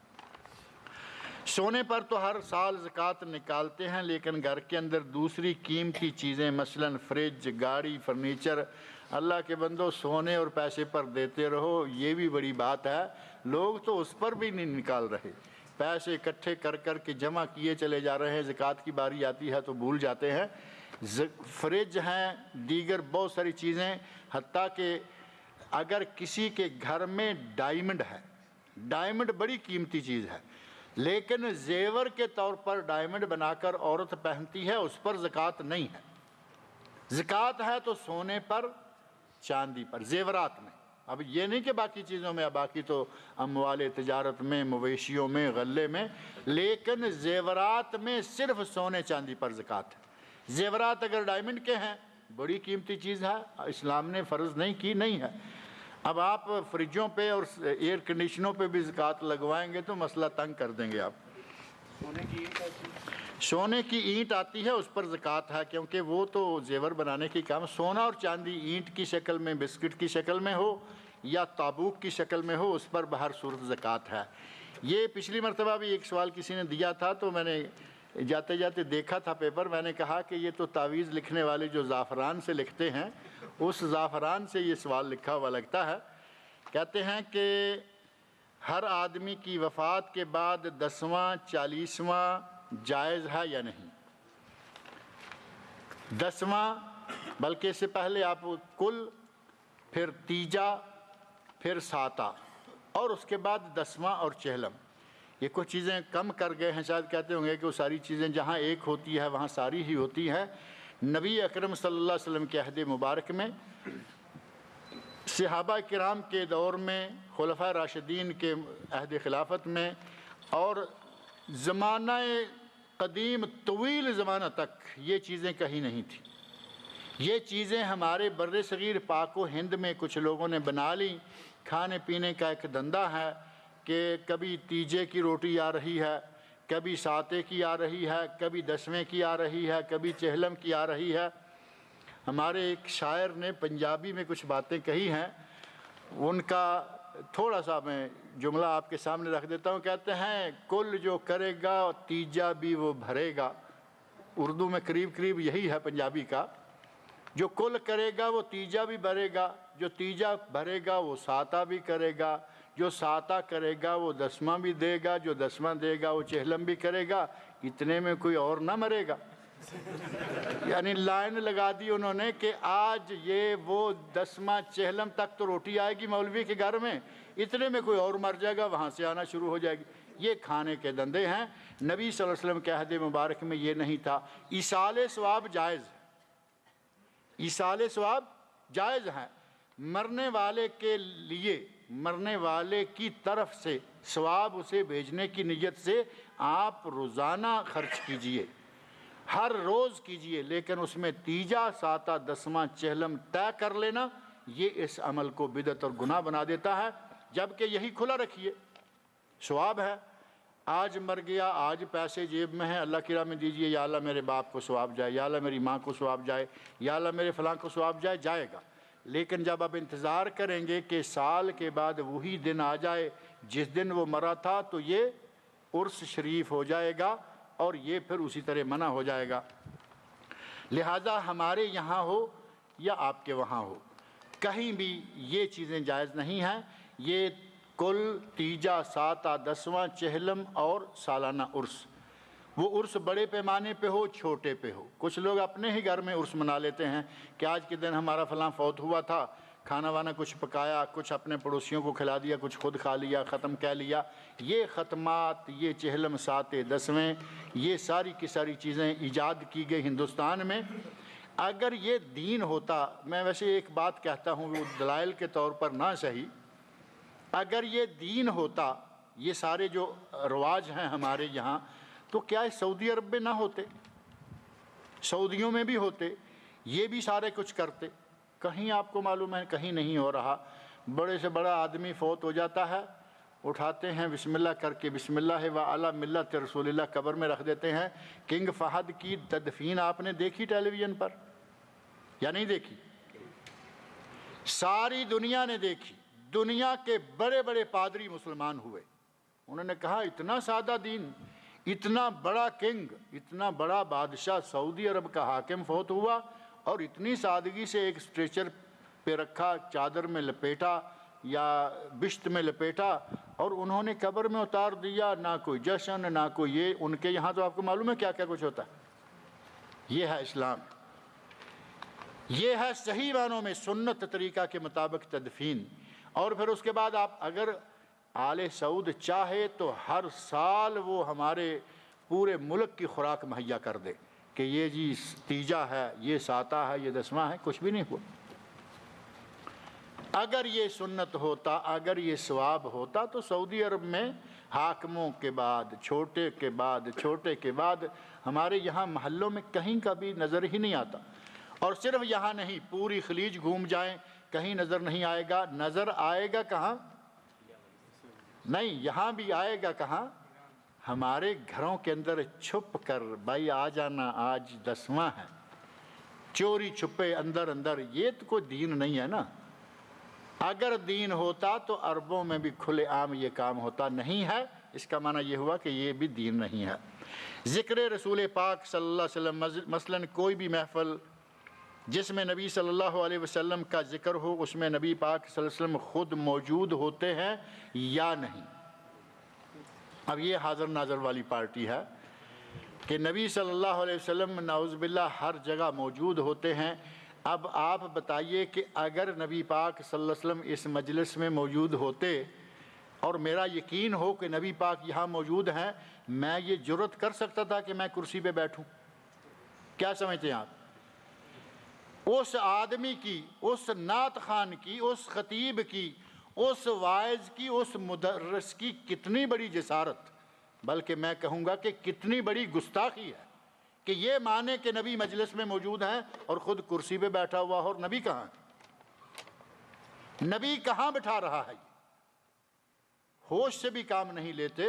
Speaker 2: سونے پر تو ہر سال زکوٰۃ نکالتے ہیں، لیکن گھر کے اندر دوسری قیمتی چیزیں مثلاً فریج، گاڑی، فرنیچر، اللہ کے بندو سونے اور پیسے پر دیتے رہو، یہ بھی بڑی بات ہے۔ لوگ تو اس پر بھی نہیں نکال رہے، پیسے اکٹھے کر کر کے جمع کیے چلے جا رہے ہیں، زکوٰۃ کی باری آتی ہے تو بھول جاتے ہیں۔ فریج ہیں، دیگر بہت ساری چیزیں، حتیٰ کہ اگر کسی کے گھر میں ڈائمنڈ ہے، ڈائمنڈ بڑی قیمتی چیز ہے، لیکن زیور کے طور پر ڈائمنڈ بنا کر عورت پہنتی ہے، اس پر زکوٰۃ نہیں ہے۔ زکوٰۃ ہے تو سونے پر، چاندی پر، زیورات میں۔ اب یہ نہیں کہ باقی چیزوں میں، باقی تو اموال تجارت میں، مویشیوں میں، غلے میں، لیکن زیورات میں صرف سونے چاندی پر زکوٰۃ ہے۔ زیورات اگر ڈائمنڈ کے ہیں، بڑی قیمتی چیز ہے، اسلام نے فرض نہیں کی، نہیں ہے۔ اب آپ فریجوں پہ اور ایئر کنڈیشنوں پہ بھی زکوٰۃ لگوائیں گے تو مسئلہ تنگ کر دیں گے آپ۔ سونے کی اینٹ آتی ہے، اس پر زکوٰۃ ہے، کیونکہ وہ تو زیور بنانے کی کام۔ سونا اور چاندی اینٹ کی شکل میں، بسکٹ کی شکل میں ہو یا تابوک کی شکل میں ہو، اس پر بہر صورت زکوٰۃ ہے۔ یہ پچھلی مرتبہ بھی ایک سوال کسی نے دیا تھا، تو میں نے جاتے جاتے دیکھا تھا پیپر، میں نے کہا کہ یہ تو تعویذ لکھنے والے جو زعفران سے لکھتے ہیں، اس زعفران سے یہ سوال لکھا ہوا لگتا ہے۔ کہتے ہیں کہ ہر آدمی کی وفات کے بعد 10واں 40واں جائز ہے یا نہیں؟ 10واں، بلکہ اس سے پہلے آپ کل، پھر تیجا، پھر ساتہ، اور اس کے بعد 10واں اور 40۔ یہ کچھ چیزیں کم کر گئے ہیں، شاید کہتے ہوں گے کہ وہ ساری چیزیں جہاں ایک ہوتی ہے وہاں ساری ہی ہوتی ہے۔ نبی اکرم صلی اللہ علیہ وسلم کے عہد مبارک میں، صحابہ کرام کے دور میں، خلفائے راشدین کے عہد خلافت میں، اور زمانہ قدیم طویل زمانہ تک یہ چیزیں کہیں نہیں تھیں۔ یہ چیزیں ہمارے بر صغیر پاک و ہند میں کچھ لوگوں نے بنا لی۔ کھانے پینے کا ایک دھندا ہے کہ کبھی تیجے کی روٹی آ رہی ہے، کبھی ساتے کی آ رہی ہے، کبھی 10ویں کی آ رہی ہے، کبھی چہلم کی آ رہی ہے۔ ہمارے ایک شاعر نے پنجابی میں کچھ باتیں کہی ہیں، ان کا تھوڑا سا میں جملہ آپ کے سامنے رکھ دیتا ہوں۔ کہتے ہیں کل جو کرے گا تیجا بھی وہ بھرے گا۔ اردو میں قریب یہی ہے پنجابی کا، جو کل کرے گا وہ تیجا بھی بھرے گا، جو تیجا بھرے گا وہ ساتہ بھی کرے گا، جو ساتہ کرے گا وہ 10واں بھی دے گا، جو 10واں دے گا وہ چہلم بھی کرے گا، اتنے میں کوئی اور نہ مرے گا۔ یعنی لائن لگا دی انہوں نے کہ آج یہ وہ 10واں چہلم تک تو روٹی آئے گی مولوی کے گھر میں، اتنے میں کوئی اور مر جائے گا، وہاں سے آنا شروع ہو جائے گی۔ یہ کھانے کے دندے ہیں۔ نبی صلی اللہ علیہ وسلم کے عہد مبارک میں یہ نہیں تھا۔ ایصال ثواب جائز ہے، ایصال ثواب جائز ہے۔ مرنے والے کے لیے، مرنے والے کی طرف سے ثواب اسے بھیجنے کی نیت سے آپ روزانہ خرچ کیجئے، ہر روز کیجئے، لیکن اس میں تیجا، ساتہ، 10واں، چہلم طے کر لینا، یہ اس عمل کو بدعت اور گناہ بنا دیتا ہے۔ جبکہ یہی کھلا رکھیے، ثواب ہے۔ آج مر گیا، آج پیسے جیب میں ہیں، اللہ کی راہ میں دیجئے، یا اللہ میرے باپ کو ثواب جائے، یا اللہ میری ماں کو ثواب جائے، یا اللہ میرے فلاں کو ثواب جائے، جائے گا۔ لیکن جب آپ انتظار کریں گے کہ سال کے بعد وہی دن آ جائے جس دن وہ مرا تھا، تو یہ عرس شریف ہو جائے گا اور یہ پھر اسی طرح منع ہو جائے گا۔ لہٰذا ہمارے یہاں ہو یا آپ کے وہاں ہو، کہیں بھی یہ چیزیں جائز نہیں ہیں۔ یہ کل، تیجا، ساتہ، 10واں، چہلم اور سالانہ عرس، وہ عرس بڑے پیمانے پہ ہو، چھوٹے پہ ہو۔ کچھ لوگ اپنے ہی گھر میں عرس منا لیتے ہیں کہ آج کے دن ہمارا فلاں فوت ہوا تھا، کھانا وانا کچھ پکایا، کچھ اپنے پڑوسیوں کو کھلا دیا، کچھ خود کھا لیا، ختم کہہ لیا۔ یہ ختمات، یہ چہلم، ساتے، 10ویں، یہ ساری کی ساری چیزیں ایجاد کی گئی ہندوستان میں۔ اگر یہ دین ہوتا، میں ویسے ایک بات کہتا ہوں وہ دلائل کے طور پر نہ صحیح، اگر یہ دین ہوتا، یہ سارے جو رواج ہیں ہمارے یہاں، تو کیا سعودی عرب میں نہ ہوتے؟ سعودیوں میں بھی ہوتے، یہ بھی سارے کچھ کرتے۔ کہیں آپ کو معلوم ہے کہیں نہیں ہو رہا۔ بڑے سے بڑا آدمی فوت ہو جاتا ہے، اٹھاتے ہیں بسم اللہ کر کے، بسم اللہ و علی ملت رسول اللہ قبر میں رکھ دیتے ہیں۔ کنگ فہد کی تدفین آپ نے دیکھی ٹیلی ویژن پر یا نہیں دیکھی؟ ساری دنیا نے دیکھی۔ دنیا کے بڑے بڑے پادری مسلمان ہوئے، انہوں نے کہا اتنا سادہ دین، اتنا بڑا کنگ، اتنا بڑا بادشاہ، سعودی عرب کا حاکم فوت ہوا اور اتنی سادگی سے ایک اسٹریچر پہ رکھا، چادر میں لپیٹا یا بشت میں لپیٹا اور انہوں نے قبر میں اتار دیا۔ نہ کوئی جشن، نہ کوئی یہ۔ ان کے یہاں تو آپ کو معلوم ہے کیا کیا کچھ ہوتا ہے۔ یہ ہے اسلام، یہ ہے صحیح معنوں میں سنت طریقہ کے مطابق تدفین۔ اور پھر اس کے بعد آپ اگر آل سعود چاہے تو ہر سال وہ ہمارے پورے ملک کی خوراک مہیا کر دے کہ یہ جی تیجا ہے، یہ ساتہ ہے، یہ دسواں ہے، کچھ بھی نہیں ہوا۔ اگر یہ سنت ہوتا، اگر یہ ثواب ہوتا تو سعودی عرب میں حاکموں کے بعد، چھوٹے کے بعد، چھوٹے کے بعد ہمارے یہاں محلوں میں کہیں کا بھی نظر ہی نہیں آتا۔ اور صرف یہاں نہیں، پوری خلیج گھوم جائیں کہیں نظر نہیں آئے گا۔ نظر آئے گا کہاں؟ نہیں، یہاں بھی آئے گا کہاں؟ ہمارے گھروں کے اندر چھپ کر، بھائی آ جانا آج دسواں ہے، چوری چھپے اندر اندر۔ یہ تو کوئی دین نہیں ہے نا۔ اگر دین ہوتا تو عربوں میں بھی کھلے عام یہ کام ہوتا، نہیں ہے۔ اس کا معنی یہ ہوا کہ یہ بھی دین نہیں ہے۔ ذکر رسول پاک صلی اللہ علیہ وسلم، مثلاً کوئی بھی محفل جس میں نبی صلی اللہ علیہ وسلم کا ذکر ہو، اس میں نبی پاک صلی اللہ علیہ وسلم خود موجود ہوتے ہیں یا نہیں؟ اب یہ حاضر ناظر والی پارٹی ہے کہ نبی صلی اللہ علیہ وسلم نعوذ باللہ ہر جگہ موجود ہوتے ہیں۔ اب آپ بتائیے کہ اگر نبی پاک صلی اللہ علیہ وسلم اس مجلس میں موجود ہوتے اور میرا یقین ہو کہ نبی پاک یہاں موجود ہیں، میں یہ جرت کر سکتا تھا کہ میں کرسی پہ بیٹھوں؟ کیا سمجھتے ہیں آپ؟ اس آدمی کی، اس نعت خوان کی، اس خطیب کی، اس واعظ کی، اس مدرس کی کتنی بڑی جسارت، بلکہ میں کہوں گا کہ کتنی بڑی گستاخی ہے کہ یہ مانے کہ نبی مجلس میں موجود ہیں اور خود کرسی پہ بیٹھا ہوا اور نبی کہاں؟ نبی کہاں بٹھا رہا ہے؟ ہوش سے بھی کام نہیں لیتے۔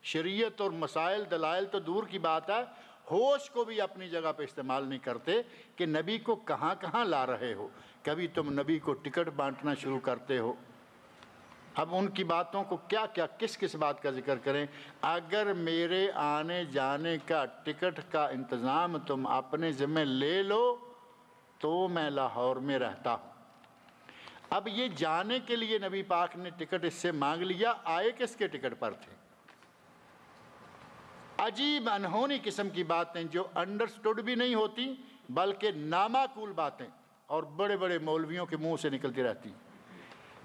Speaker 2: شریعت اور مسائل دلائل تو دور کی بات ہے، ہوش کو بھی اپنی جگہ پہ استعمال نہیں کرتے کہ نبی کو کہاں کہاں لا رہے ہو۔ کبھی تم نبی کو ٹکٹ بانٹنا شروع کرتے ہو۔ اب ان کی باتوں کو کیا کیا، کس کس بات کا ذکر کریں؟ اگر میرے آنے جانے کا ٹکٹ کا انتظام تم اپنے ذمہ لے لو تو میں لاہور میں رہتا ہوں۔ اب یہ جانے کے لیے نبی پاک نے ٹکٹ اس سے مانگ لیا، آئے کس کے ٹکٹ پر تھے؟ عجیب انہونی قسم کی باتیں جو انڈرسٹوڈ بھی نہیں ہوتی بلکہ نامعقول باتیں اور بڑے بڑے مولویوں کے منہ سے نکلتی رہتی۔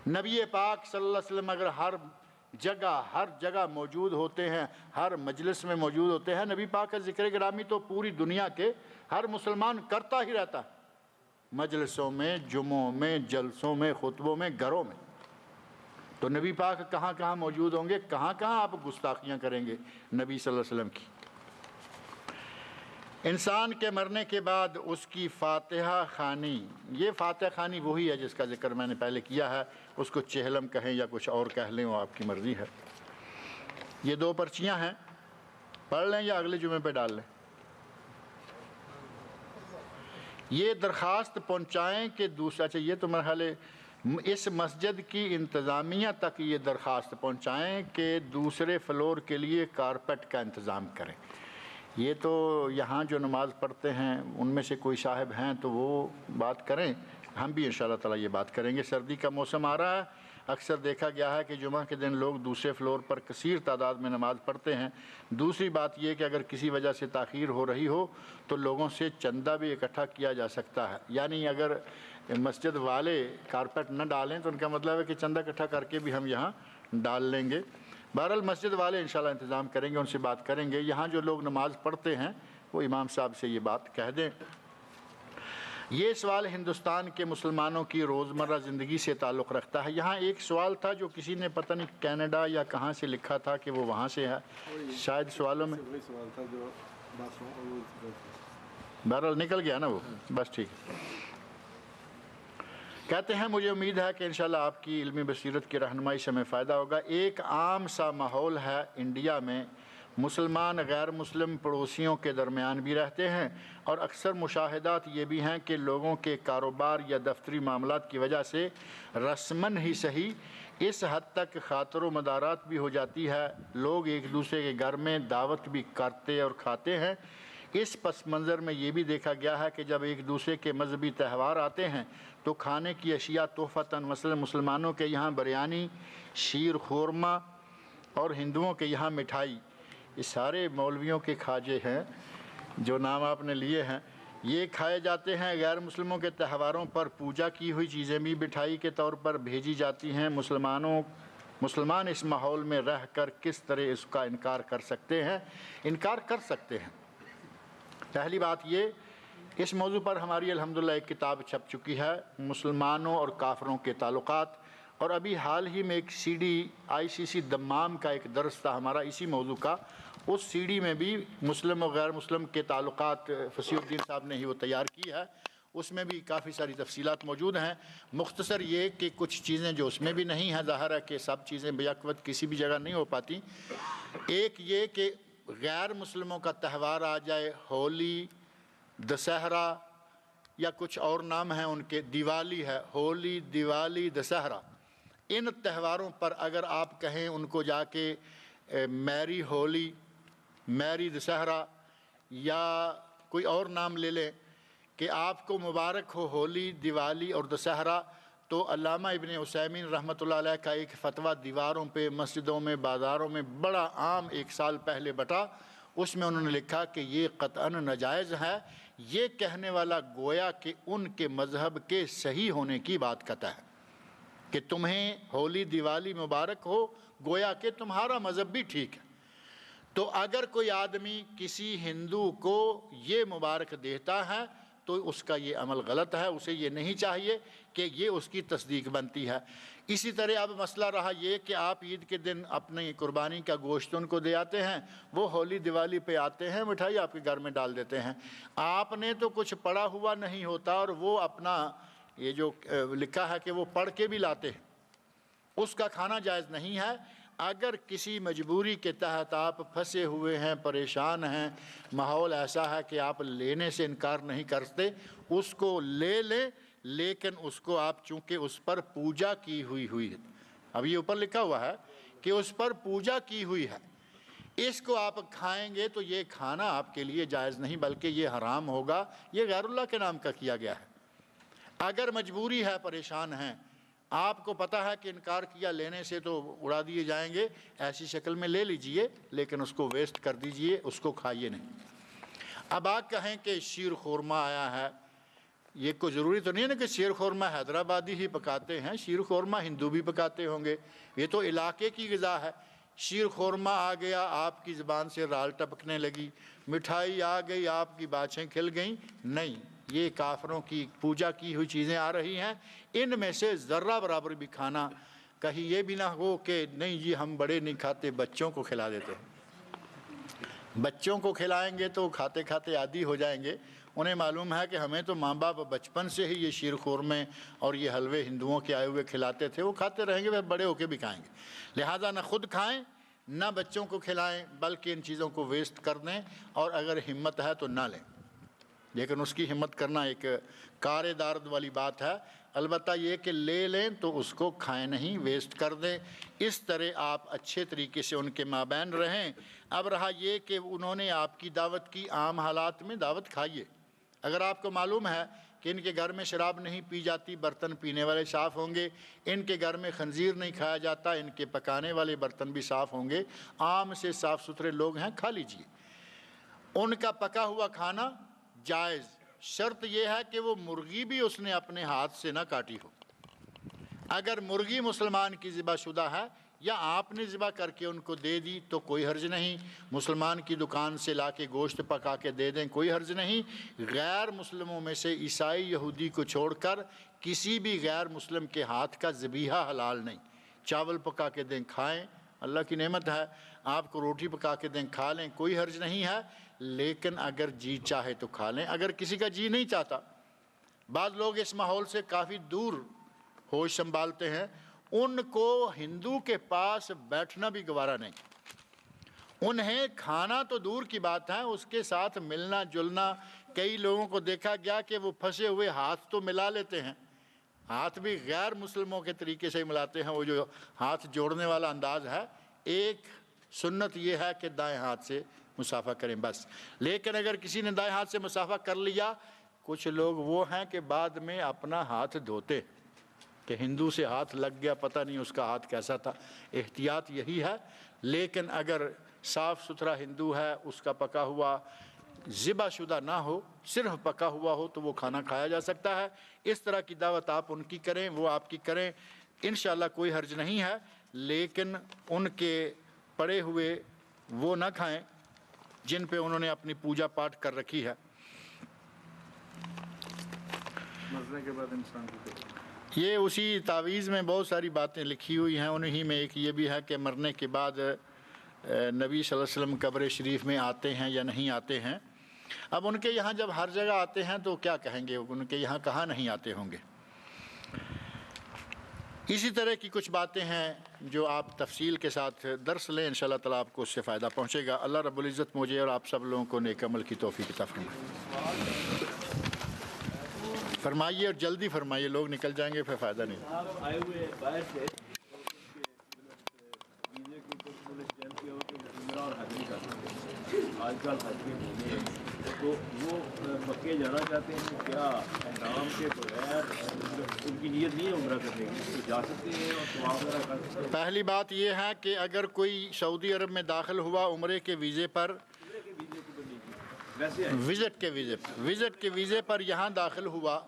Speaker 2: نبی پاک صلی اللہ علیہ وسلم اگر ہر جگہ موجود ہوتے ہیں، ہر مجلس میں موجود ہوتے ہیں، نبی پاک کا ذکر گرامی تو پوری دنیا کے ہر مسلمان کرتا ہی رہتا ہے، مجلسوں میں، جمعوں میں، جلسوں میں، خطبوں میں، گھروں میں۔ تو نبی پاک کہاں کہاں موجود ہوں گے؟ کہاں کہاں آپ گستاخیاں کریں گے نبی صلی اللہ علیہ وسلم کی؟ انسان کے مرنے کے بعد اس کی فاتحہ خوانی، یہ فاتحہ خوانی وہی ہے جس کا ذکر میں نے پہلے کیا ہے، اس کو چہلم کہیں یا کچھ اور کہہ لیں، وہ آپ کی مرضی ہے۔ یہ 2 پرچیاں ہیں، پڑھ لیں یا اگلے جمعے پہ ڈال لیں؟ یہ درخواست پہنچائیں کہ دوسرا، اچھا یہ تو مرحلے اس مسجد کی انتظامیہ تک یہ درخواست پہنچائیں کہ دوسرے فلور کے لیے کارپیٹ کا انتظام کریں۔ یہ تو یہاں جو نماز پڑھتے ہیں ان میں سے کوئی صاحب ہیں تو وہ بات کریں، ہم بھی انشاءاللہ تعالیٰ یہ بات کریں گے۔ سردی کا موسم آ رہا ہے، اکثر دیکھا گیا ہے کہ جمعہ کے دن لوگ دوسرے فلور پر کثیر تعداد میں نماز پڑھتے ہیں۔ دوسری بات یہ کہ اگر کسی وجہ سے تاخیر ہو رہی ہو تو لوگوں سے چندہ بھی اکٹھا کیا جا سکتا ہے، یعنی اگر مسجد والے کارپیٹ نہ ڈالیں تو ان کا مطلب ہے کہ چندہ اکٹھا کر کے بھی ہم یہاں ڈال لیں گے۔ بہرحال مسجد والے انشاءاللہ انتظام کریں گے، ان سے بات کریں گے۔ یہاں جو لوگ نماز پڑھتے ہیں وہ امام صاحب سے یہ بات کہہ دیں۔ یہ سوال ہندوستان کے مسلمانوں کی روزمرہ زندگی سے تعلق رکھتا ہے۔ یہاں ایک سوال تھا جو کسی نے پتہ نہیں کینیڈا یا کہاں سے لکھا تھا کہ وہ وہاں سے ہے، شاید سوالوں میں بہرحال نکل گیا نا وہ، بس ٹھیک ہے۔ کہتے ہیں مجھے امید ہے کہ انشاءاللہ آپ کی علمی بصیرت کی رہنمائی سے ہمیں فائدہ ہوگا۔ ایک عام سا ماحول ہے انڈیا میں، مسلمان غیر مسلم پڑوسیوں کے درمیان بھی رہتے ہیں، اور اکثر مشاہدات یہ بھی ہیں کہ لوگوں کے کاروبار یا دفتری معاملات کی وجہ سے رسماً ہی صحیح اس حد تک خاطر و مدارات بھی ہو جاتی ہے، لوگ ایک دوسرے کے گھر میں دعوت بھی کرتے اور کھاتے ہیں۔ اس پس منظر میں یہ بھی دیکھا گیا ہے کہ جب ایک دوسرے کے مذہبی تہوار آتے ہیں تو کھانے کی اشیاء تحفتاً، مثلا مسلمانوں کے یہاں بریانی، شیر خورما، اور ہندوؤں کے یہاں مٹھائی، یہ سارے مولویوں کے کھاجے ہیں جو نام آپ نے لیے ہیں، یہ کھائے جاتے ہیں۔ غیر مسلموں کے تہواروں پر پوجا کی ہوئی چیزیں بھی مٹھائی کے طور پر بھیجی جاتی ہیں۔ مسلمان اس ماحول میں رہ کر کس طرح اس کا انکار کر سکتے ہیں؟ انکار کر سکتے ہیں۔ پہلی بات یہ، اس موضوع پر ہماری الحمدللہ ایک کتاب چھپ چکی ہے، مسلمانوں اور کافروں کے تعلقات، اور ابھی حال ہی میں ایک سی ڈی ICC دمام کا ایک درس تھا ہمارا اسی موضوع کا، اس سی ڈی میں بھی مسلم و غیر مسلم کے تعلقات فصیح الدین صاحب نے ہی وہ تیار کی ہے، اس میں بھی کافی ساری تفصیلات موجود ہیں۔ مختصر یہ کہ کچھ چیزیں جو اس میں بھی نہیں ہیں، ظاہر ہے کہ سب چیزیں بیک وقت کسی بھی جگہ نہیں ہو پاتی۔ ایک یہ کہ غیر مسلموں کا تہوار آ جائے، ہولی، دسہرہ یا کچھ اور نام ہیں ان کے، دیوالی ہے، ہولی، دیوالی، دسہرہ، ان تہواروں پر اگر آپ کہیں ان کو جا کے میری ہولی، میری دسہرہ، یا کوئی اور نام لے لیں کہ آپ کو مبارک ہو ہولی، دیوالی اور دسہرہ، تو علامہ ابن عثیمین رحمۃ اللہ علیہ کا ایک فتویٰ دیواروں پہ، مسجدوں میں، بازاروں میں بڑا عام ایک سال پہلے بٹا، اس میں انہوں نے لکھا کہ یہ قطعاً ناجائز ہے۔ یہ کہنے والا گویا کہ ان کے مذہب کے صحیح ہونے کی بات کہتا ہے کہ تمہیں ہولی دیوالی مبارک ہو، گویا کہ تمہارا مذہب بھی ٹھیک ہے۔ تو اگر کوئی آدمی کسی ہندو کو یہ مبارک دیتا ہے تو اس کا یہ عمل غلط ہے، اسے یہ نہیں چاہیے کہ یہ اس کی تصدیق بنتی ہے۔ اسی طرح اب مسئلہ رہا یہ کہ آپ عید کے دن اپنی قربانی کا گوشت ان کو دے آتے ہیں، وہ ہولی دیوالی پہ آتے ہیں، مٹھائی آپ کے گھر میں ڈال دیتے ہیں، آپ نے تو کچھ پڑھا ہوا نہیں ہوتا، اور وہ اپنا یہ جو لکھا ہے کہ وہ پڑھ کے بھی لاتے ہیں، اس کا کھانا جائز نہیں ہے۔ اگر کسی مجبوری کے تحت آپ پھنسے ہوئے ہیں، پریشان ہیں، ماحول ایسا ہے کہ آپ لینے سے انکار نہیں کرتے، اس کو لے لیں، لیکن اس کو آپ چونکہ اس پر پوجا کی ہوئی ہے، اب یہ اوپر لکھا ہوا ہے کہ اس پر پوجا کی ہوئی ہے، اس کو آپ کھائیں گے تو یہ کھانا آپ کے لیے جائز نہیں بلکہ یہ حرام ہوگا، یہ غیر اللہ کے نام کا کیا گیا ہے۔ اگر مجبوری ہے، پریشان ہیں، آپ کو پتہ ہے کہ انکار کیا لینے سے تو اڑا دیے جائیں گے، ایسی شکل میں لے لیجئے، لیکن اس کو ویسٹ کر دیجئے، اس کو کھائیے نہیں۔ اب آپ کہیں کہ شیر خورما آیا ہے، یہ کوئی ضروری تو نہیں ہے نا کہ شیر خورما حیدرآبادی ہی پکاتے ہیں، شیر خورما ہندو بھی پکاتے ہوں گے، یہ تو علاقے کی غذا ہے۔ شیر خورما آ گیا، آپ کی زبان سے رال ٹپکنے لگی، مٹھائی آ گئی، آپ کی باچھیں کھل گئیں، نہیں، یہ کافروں کی پوجا کی ہوئی چیزیں آ رہی ہیں، ان میں سے ذرہ برابر بھی کھانا، کہیں یہ بھی نہ ہو کہ نہیں جی ہم بڑے نہیں کھاتے، بچوں کو کھلا دیتے ہیں۔ بچوں کو کھلائیں گے تو کھاتے کھاتے عادی ہو جائیں گے، انہیں معلوم ہے کہ ہمیں تو ماں باپ بچپن سے ہی یہ شیر خورمے اور یہ حلوے ہندوؤں کے آئے ہوئے کھلاتے تھے، وہ کھاتے رہیں گے، وہ بڑے ہو کے بھی کھائیں گے، لہٰذا نہ خود کھائیں نہ بچوں کو کھلائیں، بلکہ ان چیزوں کو ویسٹ کر دیں، اور اگر ہمت ہے تو نہ لیں، لیکن اس کی ہمت کرنا ایک کار دارد والی بات ہے۔ البتہ یہ کہ لے لیں تو اس کو کھائیں نہیں، ویسٹ کر دیں، اس طرح آپ اچھے طریقے سے ان کے مابین رہیں۔ اب رہا یہ کہ انہوں نے آپ کی دعوت کی، عام حالات میں دعوت کھائیے۔ اگر آپ کو معلوم ہے کہ ان کے گھر میں شراب نہیں پی جاتی، برتن پینے والے صاف ہوں گے، ان کے گھر میں خنزیر نہیں کھایا جاتا، ان کے پکانے والے برتن بھی صاف ہوں گے، عام سے صاف ستھرے لوگ ہیں، کھا لیجئے۔ ان کا پکا ہوا کھانا جائز، شرط یہ ہے کہ وہ مرغی بھی اس نے اپنے ہاتھ سے نہ کاٹی ہو۔ اگر مرغی مسلمان کی ذبح شدہ ہے، یا آپ نے ذبح کر کے ان کو دے دی تو کوئی حرج نہیں، مسلمان کی دکان سے لا کے گوشت پکا کے دے دیں کوئی حرج نہیں۔ غیر مسلموں میں سے عیسائی یہودی کو چھوڑ کر کسی بھی غیر مسلم کے ہاتھ کا ذبیحہ حلال نہیں۔ چاول پکا کے دیں کھائیں، اللہ کی نعمت ہے، آپ کو روٹی پکا کے دیں کھا لیں کوئی حرج نہیں ہے، لیکن اگر جی چاہے تو کھا لیں، اگر کسی کا جی نہیں چاہتا۔ بعض لوگ اس ماحول سے کافی دور ہوش سنبھالتے ہیں، ان کو ہندو کے پاس بیٹھنا بھی گوارا نہیں، انہیں کھانا تو دور کی بات ہے، اس کے ساتھ ملنا جلنا۔ کئی لوگوں کو دیکھا گیا کہ وہ پھنسے ہوئے ہاتھ تو ملا لیتے ہیں، ہاتھ بھی غیر مسلموں کے طریقے سے ملاتے ہیں، وہ جو ہاتھ جوڑنے والا انداز ہے۔ ایک سنت یہ ہے کہ دائیں ہاتھ سے مصافحہ کریں بس، لیکن اگر کسی نے دائیں ہاتھ سے مصافحہ کر لیا، کچھ لوگ وہ ہیں کہ بعد میں اپنا ہاتھ دھوتے کہ ہندو سے ہاتھ لگ گیا، پتہ نہیں اس کا ہاتھ کیسا تھا۔ احتیاط یہی ہے، لیکن اگر صاف ستھرا ہندو ہے، اس کا پکا ہوا ذبح شدہ نہ ہو، صرف پکا ہوا ہو، تو وہ کھانا کھایا جا سکتا ہے۔ اس طرح کی دعوت آپ ان کی کریں، وہ آپ کی کریں، انشاءاللہ کوئی حرج نہیں ہے، لیکن ان کے پڑے ہوئے وہ نہ کھائیں جن پہ انہوں نے اپنی پوجا پاٹ کر رکھی ہے۔
Speaker 3: مرنے کے بعد انسان کو
Speaker 2: یہ اسی تعویذ میں بہت ساری باتیں لکھی ہوئی ہیں، انہی میں ایک یہ بھی ہے کہ مرنے کے بعد نبی صلی اللہ علیہ وسلم قبر شریف میں آتے ہیں یا نہیں آتے ہیں۔ اب ان کے یہاں جب ہر جگہ آتے ہیں تو کیا کہیں گے، ان کے یہاں کہاں نہیں آتے ہوں گے۔ اسی طرح کی کچھ باتیں ہیں جو آپ تفصیل کے ساتھ درس لیں، انشاءاللہ تعالیٰ آپ کو اس سے فائدہ پہنچے گا۔ اللہ رب العزت مجھے اور آپ سب لوگوں کو نیک عمل کی توفیق عطا فرمائے۔ فرمائیے اور جلدی فرمائیے، لوگ نکل جائیں گے پھر فائدہ نہیں۔
Speaker 4: آپ آئے ہوئے باہر سے ویزے کے اوپر اسٹیمپ کیا ہو کہ عمرہ اور حج نہیں کر سکتے، آج کل حج کے مہینے ہیں تو وہ مکے جانا چاہتے ہیں، کیا احرام کے بغیر ان کی نیت نہیں ہے عمرہ کرنے کی تو جا سکتے ہیں اور طواف وغیرہ کر سکتے ہیں؟
Speaker 2: پہلی بات یہ ہے کہ اگر کوئی سعودی عرب میں داخل ہوا عمرے کے ویزے پر،
Speaker 4: عمرے کے ویزے کو نہیں کی ویسے
Speaker 2: وزٹ کے ویزے پر یہاں داخل ہوا،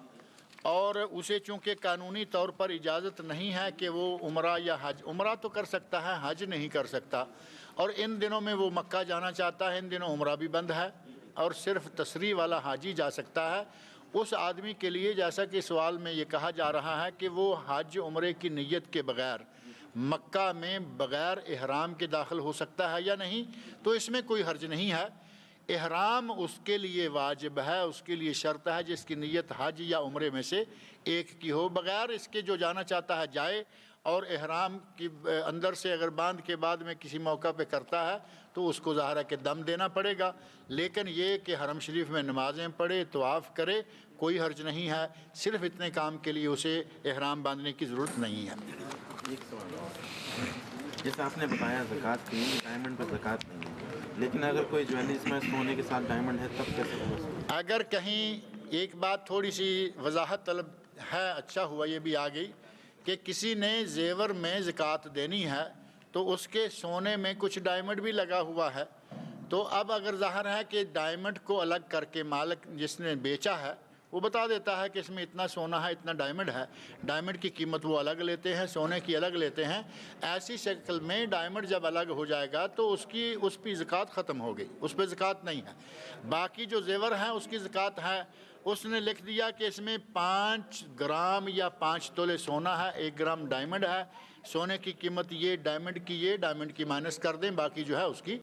Speaker 2: اور اسے چونکہ قانونی طور پر اجازت نہیں ہے کہ وہ عمرہ یا حج، عمرہ تو کر سکتا ہے حج نہیں کر سکتا، اور ان دنوں میں وہ مکہ جانا چاہتا ہے، ان دنوں عمرہ بھی بند ہے اور صرف تشریح والا حاجی جا سکتا ہے، اس آدمی کے لیے جیسا کہ سوال میں یہ کہا جا رہا ہے کہ وہ حج عمرے کی نیت کے بغیر مکہ میں بغیر احرام کے داخل ہو سکتا ہے یا نہیں، تو اس میں کوئی حرج نہیں ہے۔ احرام اس کے لیے واجب ہے، اس کے لیے شرط ہے جس کی نیت حج یا عمرے میں سے ایک کی ہو، بغیر اس کے جو جانا چاہتا ہے جائے، اور احرام کی اندر سے اگر باندھ کے بعد میں کسی موقع پہ کرتا ہے تو اس کو ظاہر ہے کہ دم دینا پڑے گا، لیکن یہ کہ حرم شریف میں نمازیں پڑھے طواف کرے کوئی حرج نہیں ہے، صرف اتنے کام کے لیے اسے احرام باندھنے کی ضرورت نہیں ہے۔
Speaker 5: ایک سوال جیسے آپ نے بتایا زکوٰۃ کی ڈائمنڈ پہ زکوٰۃ نہیں ہے، لیکن اگر کوئی جویلریز میں سونے کے ساتھ ڈائمنڈ ہے تب کیسے ہوگا؟
Speaker 2: اگر کہیں ایک بات تھوڑی سی وضاحت طلب ہے، اچھا ہوا یہ بھی آ گئی کہ کسی نے زیور میں زکوٰۃ دینی ہے تو اس کے سونے میں کچھ ڈائمنڈ بھی لگا ہوا ہے، تو اب اگر ظاہر ہے کہ ڈائمنڈ کو الگ کر کے مالک جس نے بیچا ہے وہ بتا دیتا ہے کہ اس میں اتنا سونا ہے اتنا ڈائمنڈ ہے، ڈائمنڈ کی قیمت وہ الگ لیتے ہیں، سونے کی الگ لیتے ہیں، ایسی شکل میں ڈائمنڈ جب الگ ہو جائے گا تو اس پہ زکوٰۃ ختم ہو گئی، اس پہ زکوٰۃ نہیں ہے۔ باقی جو زیور ہیں اس کی زکوٰۃ ہے، اس نے لکھ دیا کہ اس میں 5 گرام یا 5 تولے سونا ہے، 1 گرام ڈائمنڈ ہے، سونے کی قیمت یہ، ڈائمنڈ کی یہ، ڈائمنڈ کی مائنس کر دیں، باقی جو ہے اس کی